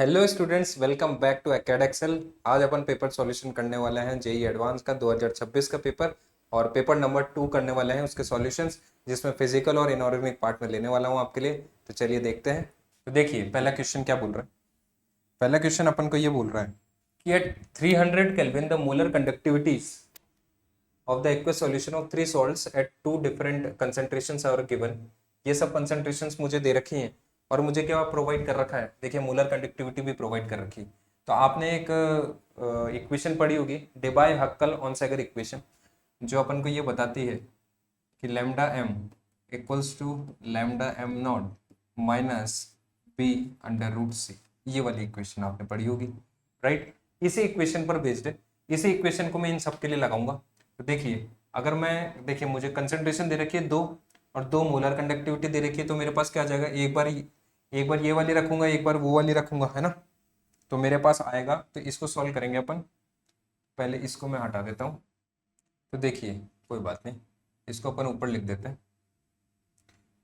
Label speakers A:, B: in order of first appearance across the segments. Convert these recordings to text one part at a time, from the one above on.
A: Hello students, welcome back to एकेडएक्सेल। आज अपन पेपर सॉल्यूशन करने वाले हैं जेई एडवांस का 2026 का पेपर और पेपर नंबर 2 करने वाले हैं उसके सॉल्यूशंस, जिसमें फिजिकल और इनऑर्गेनिक पार्ट में लेने वाला हूं आपके लिए। तो चलिए देखते हैं। तो देखिए पहला क्वेश्चन क्या बोल रहा है। पहला क्वेश्चन अपन को ये बोल रहा है कि at 300 kelvin the molar conductivities of the aqueous solution of 3 salts at 2 different concentrations are given. ये सब कंसंट्रेशंस मुझे दे रखी हैं और मुझे क्या प्रोवाइड कर रखा है। देखिए मोलर कंडक्टिविटी भी प्रोवाइड कर रखी। तो आपने एक इक्वेशन पढ़ी होगी, डेबाय हक्कल ऑनसैगर इक्वेशन, जो अपन को ये बताती है कि lambda M equals to lambda M not minus B under root C. ये वाली इक्वेशन आपने पढ़ी होगी, राइट। इसी इक्वेशन पर बेस्ड है, इसी इक्वेशन को मैं इन सब के लिए लगाऊंगा। तो देखिए अगर मैं, देखिए मुझे कंसंट्रेशन दे रखी है 2 और 2 मोलर कंडक्टिविटी दे रखी है, तो मेरे पास क्या आ जाएगा, एक बार ये वाली रखूंगा, एक बार वो वाली रखूंगा, है ना। तो मेरे पास आएगा, तो इसको सॉल्व करेंगे अपन। पहले इसको मैं हटा देता हूँ। तो देखिए कोई बात नहीं, इसको अपन ऊपर लिख देते हैं।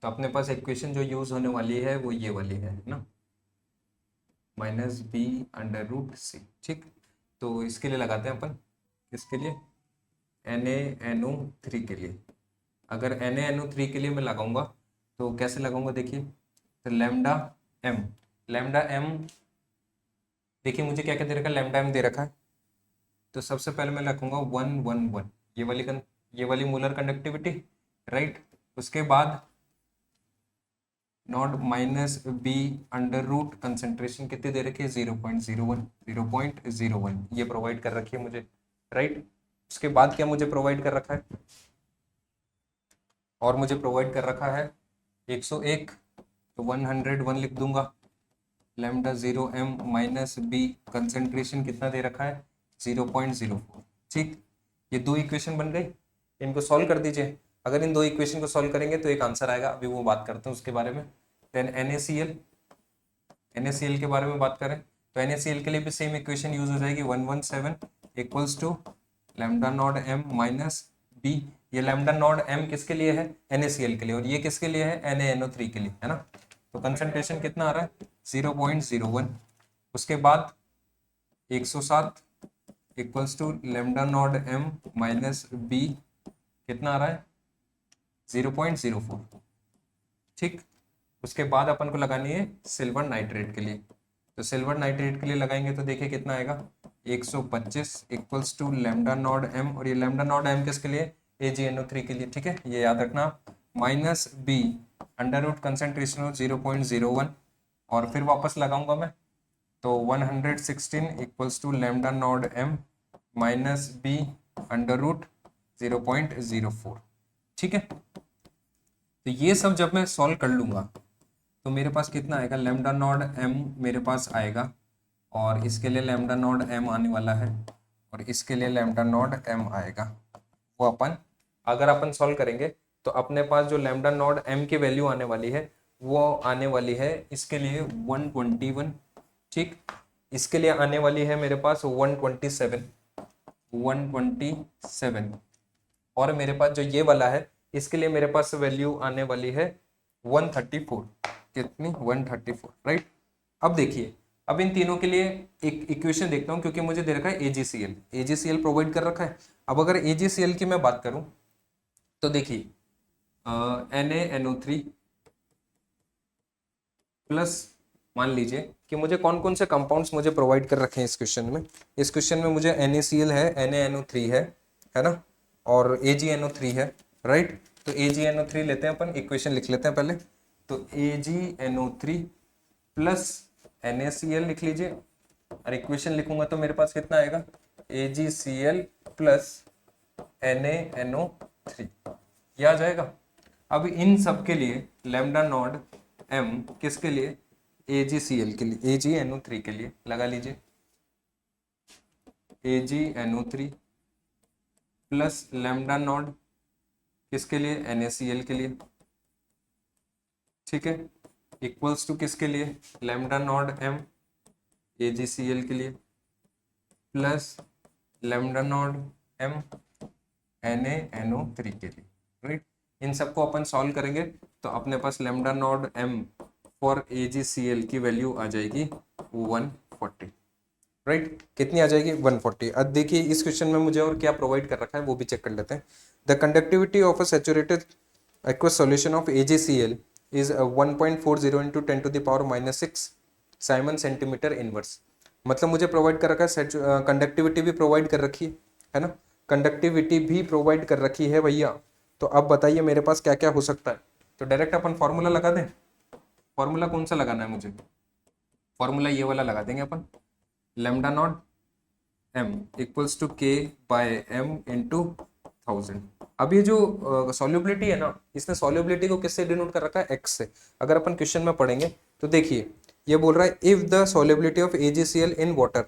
A: तो अपने पास इक्वेशन जो यूज होने वाली है वो ये वाली है ना, माइनस बी अंडर रूट सी। ठीक, तो इसके लिए लगाते हैं अपन, किसके लिए, NaNO3 के लिए। अगर NaNO3 के लिए मैं लगाऊंगा तो कैसे लगाऊंगा, देखिए। तो एम लैम्डा एम, देखिए मुझे क्या क्या दे रखा है, लैम्डा एम दे रखा है। तो सबसे पहले मैं लिखूंगा 1 1 1, ये वाली मोलर कंडक्टिविटी, राइट। उसके बाद nought minus B under root concentration कितनी दे रखी है, 0.01 ये प्रोवाइड कर रखी है मुझे, राइट। उसके बाद क्या मुझे प्रोवाइड कर रखा है, और मुझे प्रोवाइड कर रखा है 101, तो 101 लिख दूंगा। Lambda 0 m minus B concentration कितना दे रखा है, 0.04। ठीक, ये 2 इक्वेशन बन गई, इनको सॉल्व कर दीजिए। अगर इन 2 इक्वेशन को सॉल्व करेंगे तो एक आंसर आएगा, अभी वो बात करते हैं उसके बारे में। देन NaCl के बारे में बात करें तो NaCl के लिए भी सेम इक्वेशन यूज हो जाएगी, 117 equals to lambda not m minus B. ये लैम्डा नॉट m किसके लिए है, NaCl के लिए, और ये किसके लिए है, NaNO3 के लिए, है ना। तो कंसंट्रेशन कितना आ रहा है, 0.01। उसके बाद 107 equals to lambda not m minus B, कितना आ रहा है, 0.04। ठीक, उसके बाद अपन को लगानी है सिल्वर नाइट्रेट के लिए। तो सिल्वर नाइट्रेट के लिए लगाएंगे तो देखिए कितना आएगा, 125 equals to lambda not m, और ये लैम्डा नॉट m किसके लिए, AgNO3 के लिए। ठीक है, ये याद रखना, minus B under root concentration हो 0.01, और फिर वापस लगाऊंगा मैं, तो 116 equals to lambda not m minus B under root 0.04। ठीक है, तो ये सब जब मैं सॉल्व कर लूंगा तो मेरे पास कितना आएगा, लैम्डा नॉट m मेरे पास आएगा, और इसके लिए लैम्डा नॉट m आने वाला है, और इसके लिए लैम्डा नॉट m आएगा। वो अपन अगर अपन सॉल्व करेंगे तो अपने पास जो लैम्डा नॉट m की वैल्यू आने वाली है वो आने वाली है इसके लिए 121। ठीक, इसके लिए आने वाली है मेरे पास 127, और मेरे पास जो ये वाला है इसके लिए मेरे पास वैल्यू आने वाली है 134। कितनी, 134, राइट। अब देखिए, अब इन तीनों के लिए एक इक्वेशन देखता हूं, क्योंकि मुझे दे रखा है AgCl प्रोवाइड कर रखा है। अब अगर AgCl की मैं बात करूं तो देखिए NaNO3 प्लस, मान लीजिए कि मुझे कौन कौन से कंपाउंड्स मुझे प्रोवाइड कर रखे हैं इस क्वेश्चन में। इस क्वेश्चन में मुझे NaCl है, NaNO3 है ना, और AgNO3 है, राइट। तो AgNO3 लेते हैं अपन, इक्वेशन लिख लेते हैं पहले। तो AgNO3 प्लस NaCl लिख लीजिए, और इक्वेशन लिखूंगा तो मेरे पास कितना आएगा, AgCl प्लस NaNO3, ये आ जाएगा। अब इन सब के लिए लैम्डा नॉट m किसके लिए, AgCl के लिए, AgNO3 के लिए लगा लीजिए, AgNO3 प्लस लैम्डा नॉट किसके लिए, NaCl के लिए। ठीक है, इक्वल्स टू किसके लिए, लैम्डा नॉट m AgCl के लिए plus lambda naught m NaNO3 के लिए, राइट। इन सबको अपन सॉल्व करेंगे तो अपने पास lambda not m for AgCl की वैल्यू आ जाएगी 140, राइट। कितनी आ जाएगी? 140। अब देखिए इस क्वेश्चन में मुझे और क्या प्रोवाइड कर रखा है वो भी चेक कर लेते हैं। The conductivity of a saturated aqueous solution of AgCl is 1.40 into 10 to the power minus 6 Simon centimetre inverse. मतलब मुझे प्रोवाइड कर रखा है, कंडक्टिविटी भी प्रोवाइड कर रखी है ना, कंडक्टिविटी भी प्रोवाइड कर रखी है भैया। तो अब बताइए मेरे पास क्या क्या हो सकता है। तो डायरेक्ट अपन फॉर्मूला लगा दें। फॉर्मूला कौन सा लगाना है मुझे? फॉर्मूला ये वाला लगा देंगे अपन, lambda not m equals to k by m into 1000। अब ये जो सॉल्युबिलिटी है ना, इसने सॉल्युबिलिटी को किससे डिनोट कर रखा है? x से। अगर अपन क्वेश्चन में पढ़ेंगे तो देखिए ये बोल रहा है if the solubility of AgCl in water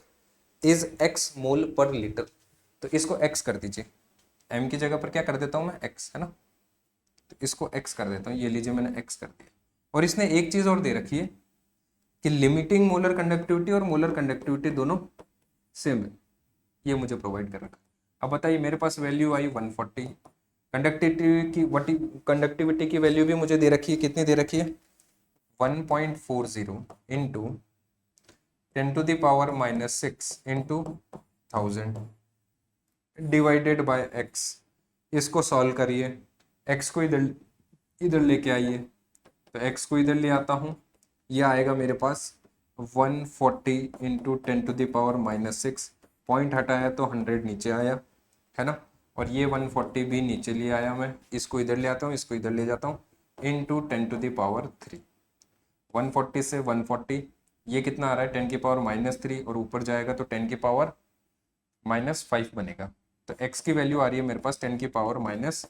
A: is x मोल पर लीटर, तो इसको x कर दीजिए। m की जगह पर क्या कर देता हूं मैं? x, है ना। तो इसको x कर देता हूँ, ये लीजिए मैंने x कर दिया। और इसने एक चीज और दे रखी है कि लिमिटिंग मोलर कंडक्टिविटी और मोलर कंडक्टिविटी दोनों सेम है, ये मुझे प्रोवाइड कर रखा है। अब बताइए मेरे पास वैल्यू आई 140, कंडक्टिविटी की वैल्यू भी मुझे दे रखी है, कितनी दे रखी है? 1.40 into 10 to the power minus 6 into 1000 divided by x। इसको सॉल्व करिए, x को इधर इधर लेके आइए, तो x को इधर ले आता हूँ, यह आएगा मेरे पास 140 into 10 to the power minus 6, point हटाया तो 100 नीचे आया, है ना। और ये 140 भी नीचे ले आया मैं, इसको इधर ले आता हूँ, इसको इधर ले जाता हूँ, इंटू 10 to the power 3। 140 से 140, ये कितना आ रहा है? 10 की पावर -3, और ऊपर जाएगा तो 10 की पावर -5 बनेगा। तो x की वैल्यू आ रही है मेरे पास 10 की पावर -5।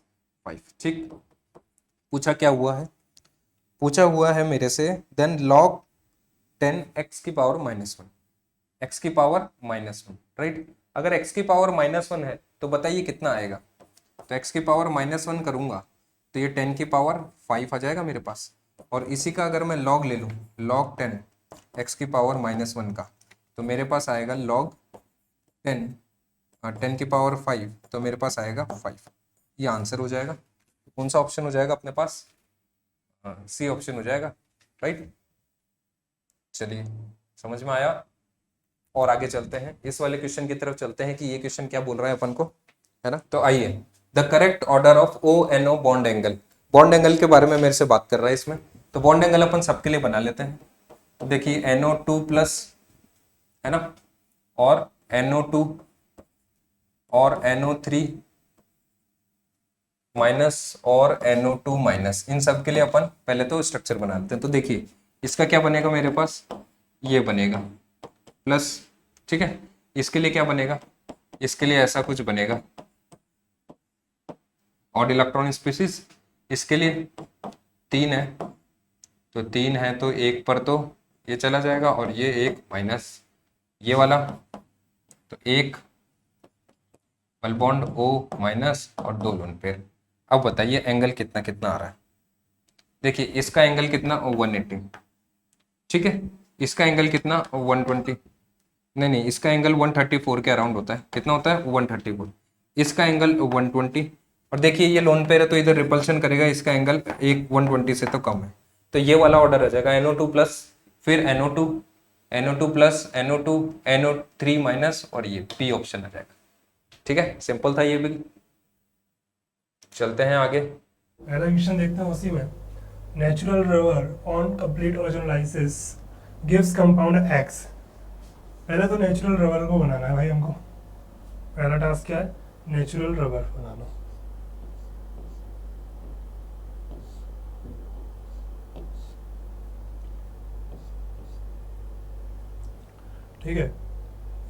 A: ठीक, पूछा क्या हुआ है? पूछा हुआ है मेरे से देन log 10 x की पावर -1, x की पावर -1, राइट। अगर x की पावर -1 है तो बताइए कितना आएगा? तो x की पावर -1 करूंगा तो ये 10 की पावर 5 आ जाएगा मेरे पास। और इसी का अगर मैं log ले लूँ, log 10 x की पावर -1 का, तो मेरे पास आएगा log 10 10 की पावर 5, तो मेरे पास आएगा 5। ये आंसर हो जाएगा। तो कौन सा ऑप्शन हो जाएगा अपने पास? सी ऑप्शन हो जाएगा, राइट। चलिए समझ में आया, और आगे चलते हैं, इस वाले क्वेश्चन की तरफ चलते हैं कि ये क्वेश्चन क्या बोल रहा है अपन को, है ना। तो आइए, the correct order of ONO bond angle. Bond angle के बारे में मेरे से बात कर रहा है इसमें, तो बॉन्ड एंगल अपन सबके लिए बना लेते हैं। तो देखिए NO2+, है ना, और NO2 और NO3 माइनस और NO2 माइनस, इन सब के लिए अपन पहले तो स्ट्रक्चर बना लेते हैं। तो देखिए इसका क्या बनेगा मेरे पास? ये बनेगा प्लस, ठीक है। इसके लिए क्या बनेगा? इसके लिए ऐसा कुछ बनेगा, ऑड इलेक्ट्रॉन स्पीशीज। इसके लिए 3 है, तो 3 है तो एक पर तो ये चला जाएगा, और ये एक माइनस ये वाला, तो एक डबल बॉन्ड O माइनस और 2 लोन पेयर। अब बताइए एंगल कितना कितना आ रहा है? देखिए इसका एंगल कितना? 180, ठीक है। इसका एंगल कितना? 120, नहीं, इसका एंगल 134 के अराउंड होता है। कितना होता है? 134। इसका एंगल 120, और देखिए ये लोन पेयर है तो इधर रिपल्शन करेगा, इसका एंगल 120 से तो कम है, तो ये वाला ऑर्डर आ जाएगा NO2+, फिर NO2+, NO2, NO3 माइनस, और ये P ऑप्शन आ जाएगा। ठीक है, सिंपल था ये भी। चलते हैं आगे।
B: पहला क्वेश्चन देखते हैं उसी में। Natural rubber on complete ozonolysis gives compound X. पहले तो नेचुरल रबर को बनाना है भाई हमको। पहला टास्क क्या है? नेचुरल रबर बनाना। ठीक है,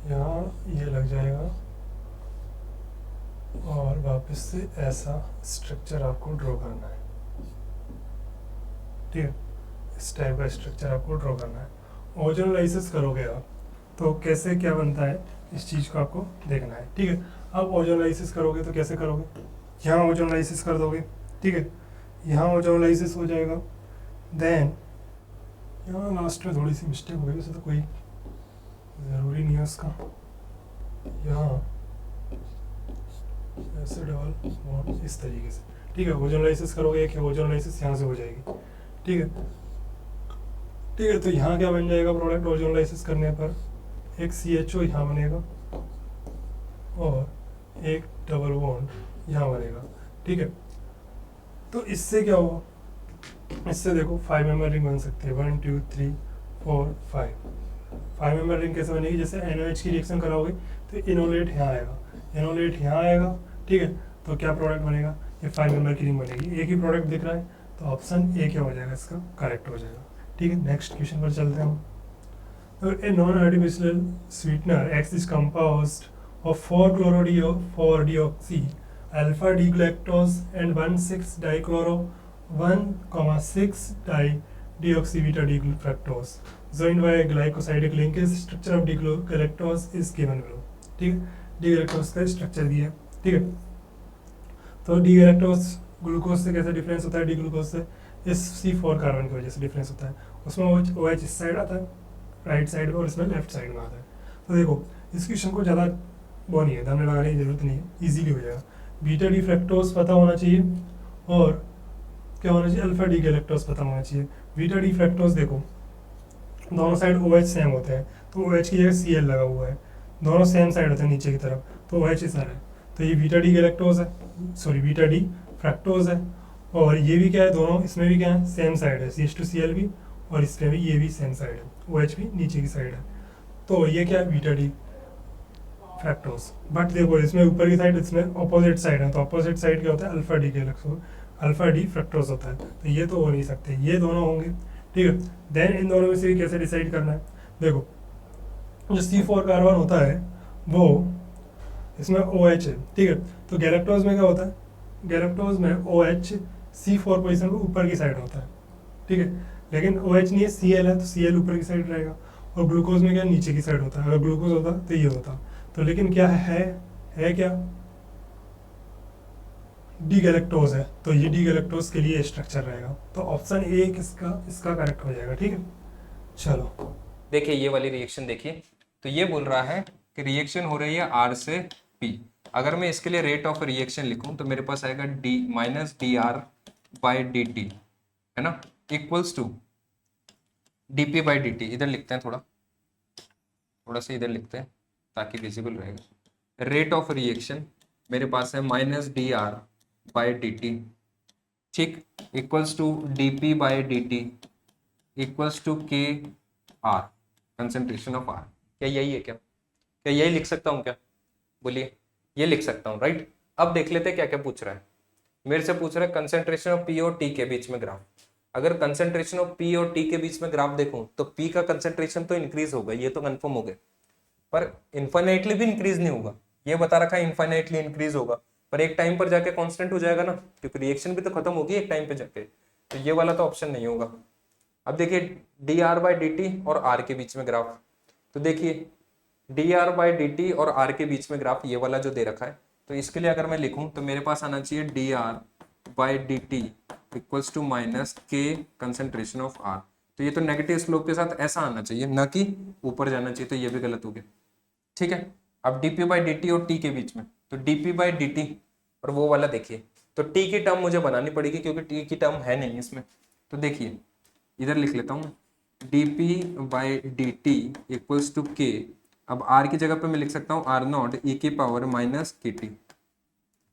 B: यहाँ ये लग जाएगा और वापस से ऐसा स्ट्रक्चर आपको ड्रॉ करना है। ठीक है, इस टाइप का स्ट्रक्चर आपको ड्रॉ करना है। ओजोनलाइसिस करोगे आप तो कैसे क्या बनता है इस चीज़ को आपको देखना है। ठीक है, अब ओजोनलाइसिस करोगे तो कैसे करोगे? यहाँ ओजोनलाइसिस कर दोगे, ठीक है, यहाँ ओजोनलाइसिस हो जाएगा। देन यहाँ लास्ट में थोड़ी सी मिस्टेक हो गई, वैसे तो कोई ज़रूरी नहीं है उसका। यहाँ ऐसे डबल बॉन्ड इस तरीके से, ठीक है। ओजोनलाइसिस करोगे कि ओजोनलाइसिस यहाँ से हो जाएगी, ठीक है। ठीक है, तो यहाँ क्या बन जाएगा प्रोडक्ट ओजोनलाइसिस करने पर, एक CHO यहाँ बनेगा और एक डबल बॉन्ड यहाँ बनेगा। ठीक है, तो इससे क्या होगा, इससे देखो 5 मेंबर रिंग बन सकती है, 1 2 3 4 5। 5 मेंबर रिंग कैसे बनेगी, जैसे NOH की रिएक्शन कराओगे तो इनोलेट यहाँ आएगा, इनोलेट यहाँ आएगा। ठीक है, तो क्या प्रोडक्ट बनेगा, ये 5 मेंबर की रिंग बनेगी। एक ही प्रोडक्ट दिख रहा है तो ऑप्शन ए क्या हो जाएगा, इसका करेक्ट हो जाएगा। ठीक है, नेक्स्ट क्वेश्चन पर चलते हैं हम। A non-artificial sweetener X is composed of 4-chloro-4-deoxy, alpha-D-galactose and 1,6-dichloro 1,6-di-deoxy-beta-D-fructose joined by a glycosidic linkage. Structure of D-galactose is given below. ठीक है, D-galactose का स्ट्रक्चर दिया है। ठीक है, तो D-galactose ग्लूकोज से कैसे डिफरेंस होता है, डी ग्लूकोज से इस C4 कार्बन की वजह से डिफरेंस होता है। उसमें OH इस साइड आता है राइट साइड में और इसमें लेफ्ट साइड में आता है। तो देखो इस क्वेश्चन को ज़्यादा वो नहीं है, दामने लगाने की जरूरत नहीं है, इजीली हो जाएगा। बीटा डी फ्रैक्टोज पता होना चाहिए और क्या होना चाहिए, अल्फा डी गैलेक्टोज पता होना चाहिए। बीटा डी फ्रैक्टोज देखो दोनों साइड OH सेम होते हैं, तो OH की जगह Cl लगा हुआ है, दोनों सेम साइड होते हैं नीचे की तरफ, तो OH इस है। तो ये बीटा डी गैलेक्टोज है, सॉरी बीटा डी फ्रैक्टोज है। और ये भी क्या है, दोनों इसमें भी क्या है, सेम साइड है, CH2Cl भी, और इसमें भी ये भी सेम साइड है, OH भी नीचे की साइड है। तो ये क्या है, बीटा डी फ्रैक्टोज। बट देखो इसमें ऊपर की साइड, इसमें ऑपोजिट साइड है, तो ऑपोजिट साइड क्या होता है, alpha D galactose, alpha D fructose होता है। तो ये तो हो नहीं सकते, ये दोनों होंगे। ठीक है, देन इन दोनों में से कैसे डिसाइड करना है, देखो जो C4 कार्बन होता है वो इसमें OH है। ठीक है, तो गैलेक्टोज में क्या होता है, गैलेक्टोज में OH C4 पोजीशन पर ऊपर की साइड होता है। ठीक है, लेकिन OH नहीं है, Cl है, तो Cl ऊपर की साइड रहेगा। और ग्लूकोज में क्या नीचे की साइड होता है, अगर ग्लूकोज होता तो ये होता। तो लेकिन क्या है क्या, डी गैलेक्टोज है, तो ये डी गैलेक्टोज के लिए स्ट्रक्चर रहेगा। तो ऑप्शन ए किसका, इसका करेक्ट हो जाएगा। ठीक है, चलो
A: देखिए ये वाली रिएक्शन देखिए, तो ये बोल रहा है कि रिएक्शन हो रही है R से P। अगर मैं इसके लिए रेट ऑफ रिएक्शन लिखूं तो मेरे पास आएगा D माइनस dR/dt, है ना, इक्वल्स टू dP/dt। इधर लिखते हैं, थोड़ा सा इधर लिखते हैं ताकि विजिबल रहेगा। रेट ऑफ रिएक्शन मेरे पास है माइनस dR/dt, ठीक, equals to dP/dt equals to KR, concentration of R। क्या यही है, क्या यही लिख सकता हूँ क्या, बोलिए, ये लिख सकता हूँ, राइट। अब देख लेते हैं क्या क्या पूछ रहा है। मेरे से पूछ रहा है कंसेंट्रेशन ऑफ P और T के बीच में ग्राफ। अगर कंसेंट्रेशन ऑफ P और T के बीच में ग्राफ देखूं तो P का कंसेंट्रेशन तो इंक्रीज होगा, ये तो कंफर्म हो गया, पर इन्फाइनाइटली भी इंक्रीज नहीं होगा। ये बता रखा है इन्फाइनाइटली इंक्रीज होगा, पर एक टाइम पर जाके कांस्टेंट हो जाएगा ना, क्योंकि रिएक्शन भी तो खत्म होगी एक टाइम पे जाके। तो ये वाला तो ऑप्शन नहीं होगा। अब देखिए dR/dt और R के बीच में ग्राफ, तो देखिए dR/dt और R के बीच में ग्राफ ये वाला जो दे रखा है, तो इसके लिए अगर मैं लिखूं तो मेरे पास आना चाहिए dR/dt equals to minus K concentration of R। तो ये तो नेगेटिव स्लोप के साथ ऐसा आना चाहिए, ना कि ऊपर जाना चाहिए, तो ये भी गलत हो गया। ठीक है, अब dP/dt और T के बीच में, तो dP/dt और वो वाला देखिए, तो T की टर्म मुझे बनानी पड़ेगी क्योंकि T की टर्म है नहीं इसमें। तो देखिए इधर लिख लेता हूँ dP/dt इक्वल्स टू K। अब R की जगह पे मैं लिख सकता हूँ R0 e की पावर माइनस KT,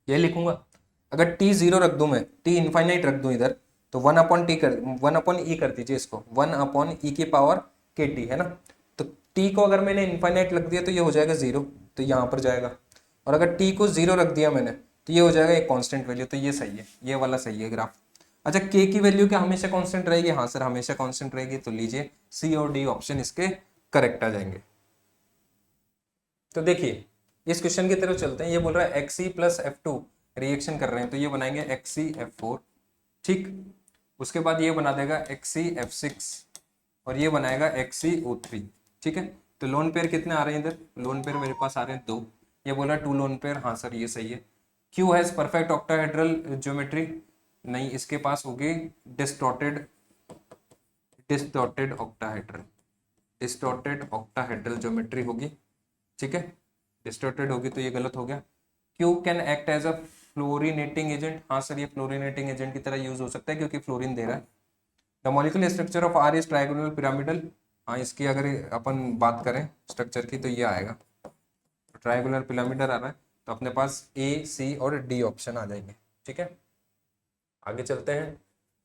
A: ये लिखूंगा। अगर T 0 रख दूं मैं, T इनफाइनाइट रख दूं इधर, तो 1/E कर दीजिए इसको, 1/E की पावर KT, है ना। तो T को अगर मैंने इनफाइनाइट रख दिया तो ये हो जाएगा 0, तो यहाँ पर जाएगा। और अगर T को 0 रख दिया मैंने तो ये हो जाएगा एक कांस्टेंट वैल्यू, तो ये सही है, ये वाला सही है ग्राफ। अच्छा, K की वैल्यू क्या हमेशा कांस्टेंट रहेगी, हाँ सर हमेशा कांस्टेंट रहेगी, तो लीजिए C और D ऑप्शन इसके करेक्ट आ जाएंगे। तो देखिए इस क्वेश्चन की तरफ चलते हैं। ये बोल रहा है Xe प्लस F2 रिएक्शन कर रहे हैं, तो ये बनाएंगे XeF4, ठीक। उसके बाद ये बना देगा XeF6 और ये बनाएगा XeO3, ठीक है। तो लोन पेयर कितने आ रहे हैं इधर, लोन पेयर मेरे पास आ रहे हैं 2। ये बोला 2 लोन पेयर, हाँ सर ये सही है। Q has perfect octahedral geometry, नहीं, इसके पास होगी डिस्टॉर्टेड ऑक्टाहेड्रल ज्योमेट्री होगी, ठीक है, डिस्टॉर्टेड होगी तो ये गलत हो गया। Q can act as a fluorinating agent, हाँ सर ये फ्लोरिनेटिंग एजेंट की तरह यूज हो सकता है क्योंकि फ्लोरीन दे रहा है। The molecular structure of R is trigonal pyramidal. हाँ, इसकी अगर अपन बात करें स्ट्रक्चर की तो ये आएगा, ट्राइगोनल पिरामिडल आ रहा है, तो अपने पास ए, सी और डी ऑप्शन आ जाएंगे। ठीक है, आगे चलते हैं।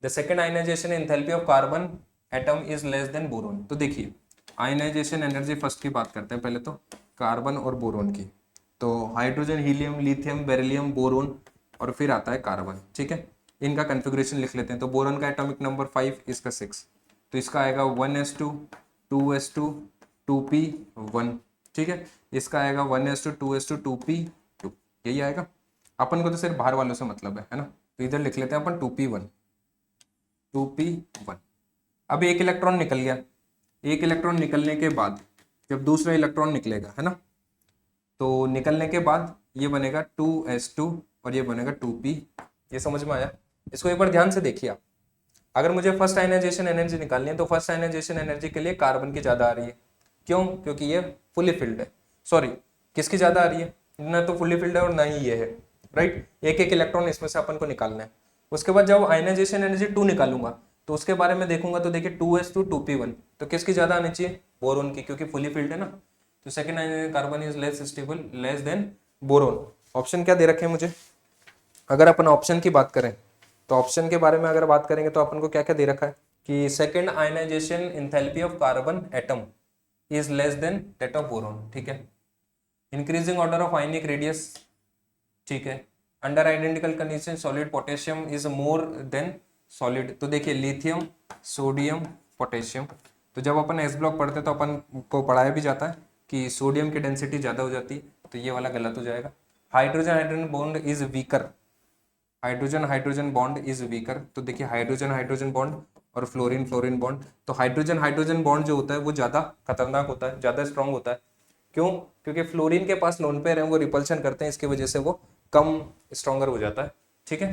A: The second ionization enthalpy of carbon atom is less than boron. तो देखिए आयनाइजेशन एनर्जी फर्स्ट की बात करते हैं पहले तो, कार्बन और बोरोन की। तो hydrogen, helium, lithium, beryllium, boron और फिर आता है कार्बन। ठीक है, इनका कन्फिग्रेशन लिख लेते हैं। तो बोरोन का एटॉमिक नंबर 5, इसका 6, तो इसका आएगा 1s2 2s2 2p1। ठीक है, इसका आएगा 1s2 2s2 2p2, यही आएगा। अपन को तो सिर्फ बाहर वालों से मतलब है ना, तो इधर लिख लेते हैं अपन 2p1 2p1। अब एक इलेक्ट्रॉन निकल गया, एक इलेक्ट्रॉन निकलने के बाद जब दूसरा इलेक्ट्रॉन निकलेगा है ना, तो निकलने के बाद ये बनेगा 2s2 और ये बनेगा 2p। ये समझ में आया? इसको एक बार ध्यान से देखिए आप। अगर मुझे फर्स्ट आयनाइजेशन एनर्जी निकालनी है तो फर्स्ट आयनाइजेशन एनर्जी के लिए कार्बन की ज्यादा आ रही है। क्यों? क्योंकि ये फुली फिल्ड है। सॉरी, किसकी ज्यादा आ रही है? ना तो फुली फिल्ड है और ना ही ये है, राइट। एक एक इलेक्ट्रॉन इसमें से अपन को निकालना है। उसके बाद जब आयनाइजेशन एनर्जी 2 निकालूंगा तो उसके बारे में देखूंगा, तो देखिए 2s2 2p1, तो किसकी ज्यादा आनी चाहिए? बोरोन की, क्योंकि फुली फिल्ड है ना। तो second carbon is less stable, less than boron. Option क्या दे रखे हैं मुझे? अगर अपन ऑप्शन की बात करें तो ऑप्शन के बारे में अगर बात करेंगे तो अपन को क्या क्या दे रखा है कि second ionization enthalpy of carbon atom is less than that of boron. ठीक है, increasing order of ionic radius. ठीक है, under identical condition solid potassium is more than solid. तो देखिए लिथियम, सोडियम, पोटेशियम। तो जब अपन एस ब्लॉक पढ़ते हैं तो अपन को पढ़ाया भी जाता है कि सोडियम की डेंसिटी ज़्यादा हो जाती है, तो ये वाला गलत हो जाएगा। Hydrogen hydrogen bond is weaker, hydrogen hydrogen bond is weaker. तो देखिए हाइड्रोजन हाइड्रोजन बॉन्ड और फ्लोरीन फ्लोरीन बॉन्ड, तो हाइड्रोजन हाइड्रोजन बॉन्ड जो होता है वो ज़्यादा खतरनाक होता है, ज़्यादा स्ट्रांग होता है। क्यों? क्योंकि फ्लोरीन के पास लोन पेयर है, वो रिपल्शन करते हैं, इसकी वजह से वो कम स्ट्रॉन्गर हो जाता है। ठीक है,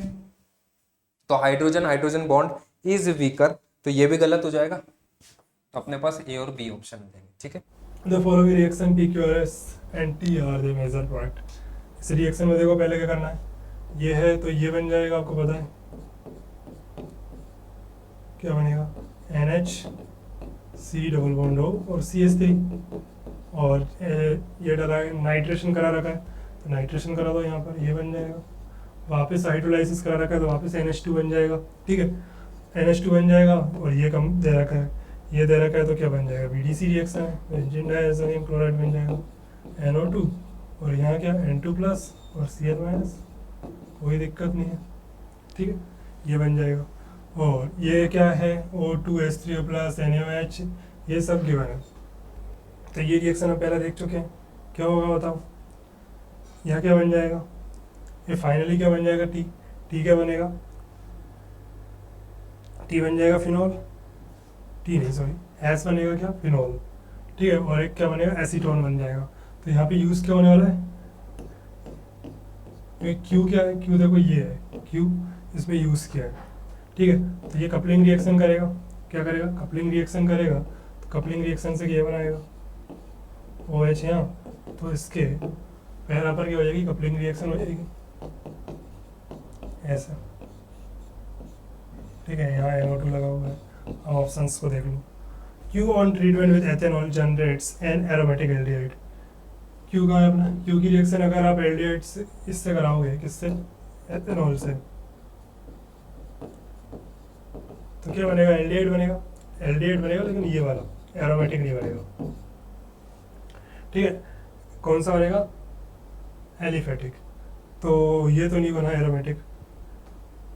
A: तो hydrogen hydrogen bond is weaker, तो ये भी गलत हो जाएगा। तो अपने पास ए और बी ऑप्शन देंगे। ठीक है,
B: the following reaction PQRS and T are the major product. इस रिएक्शन में देखो पहले क्या करना है, ये है तो ये बन जाएगा, आपको पता है क्या बनेगा, NH C double bond O और CH3, और ये डला है, नाइट्रेशन करा रखा है तो नाइट्रेशन करा दो यहाँ पर, ये बन जाएगा। वापस हाइड्रोलाइसिस करा रखा है तो वापस NH2 बन जाएगा। ठीक है, NH2 बन जाएगा, और ये कम दे रखा है, ये दे रखा है, तो क्या बन जाएगा, BDC रिएक्शन है, बेंजीन डाइसोनियम क्लोराइड बन जाएगा NO2, और यहाँ क्या N2 प्लस और Cl माइनस, कोई दिक्कत नहीं है। ठीक है, ये बन जाएगा। और ये क्या है, O2H3O प्लस NaOH, ये सब गिवन है। तो ये रिएक्शन हम पहले देख चुके हैं, क्या होगा बताओ, यहाँ क्या बन जाएगा, ये फाइनली क्या बन जाएगा, टी क्या बनेगा, टी बन जाएगा फिनॉल, टी नहीं सॉरी एस बनेगा क्या, फिनॉल। ठीक है, और एक क्या बनेगा, एसीटोन बन जाएगा। तो यहाँ पे यूज़ क्या होने वाला है, क्यू क्या है, क्यू देखो ये है क्यू, इसमें यूज़ किया है। ठीक है, तो ये कपलिंग रिएक्शन करेगा, क्या करेगा, कपलिंग रिएक्शन करेगा। तो कपलिंग रिएक्शन से ये बनाएगा OH यहाँ, तो इसके पहला पर क्या हो जाएगी, कपलिंग रिएक्शन हो जाएगी ऐसा। ठीक है, यहाँ NO2 लगा हुआ है। अब ऑप्शंस को देख लो, Q on treatment with ethanol generates an aromatic aldehyde. Q का है अपना, क्यू की रिएक्शन अगर आप एल्डिहाइड से इससे कराओगे, किससे, एथेनॉल से, तो क्या बनेगा, एल्डिहाइड बनेगा, एल्डिहाइड बनेगा, लेकिन ये वाला एरोमेटिक नहीं बनेगा। ठीक है, कौन सा बनेगा, एलिफेटिक। तो ये तो नहीं बना एरोमेटिक।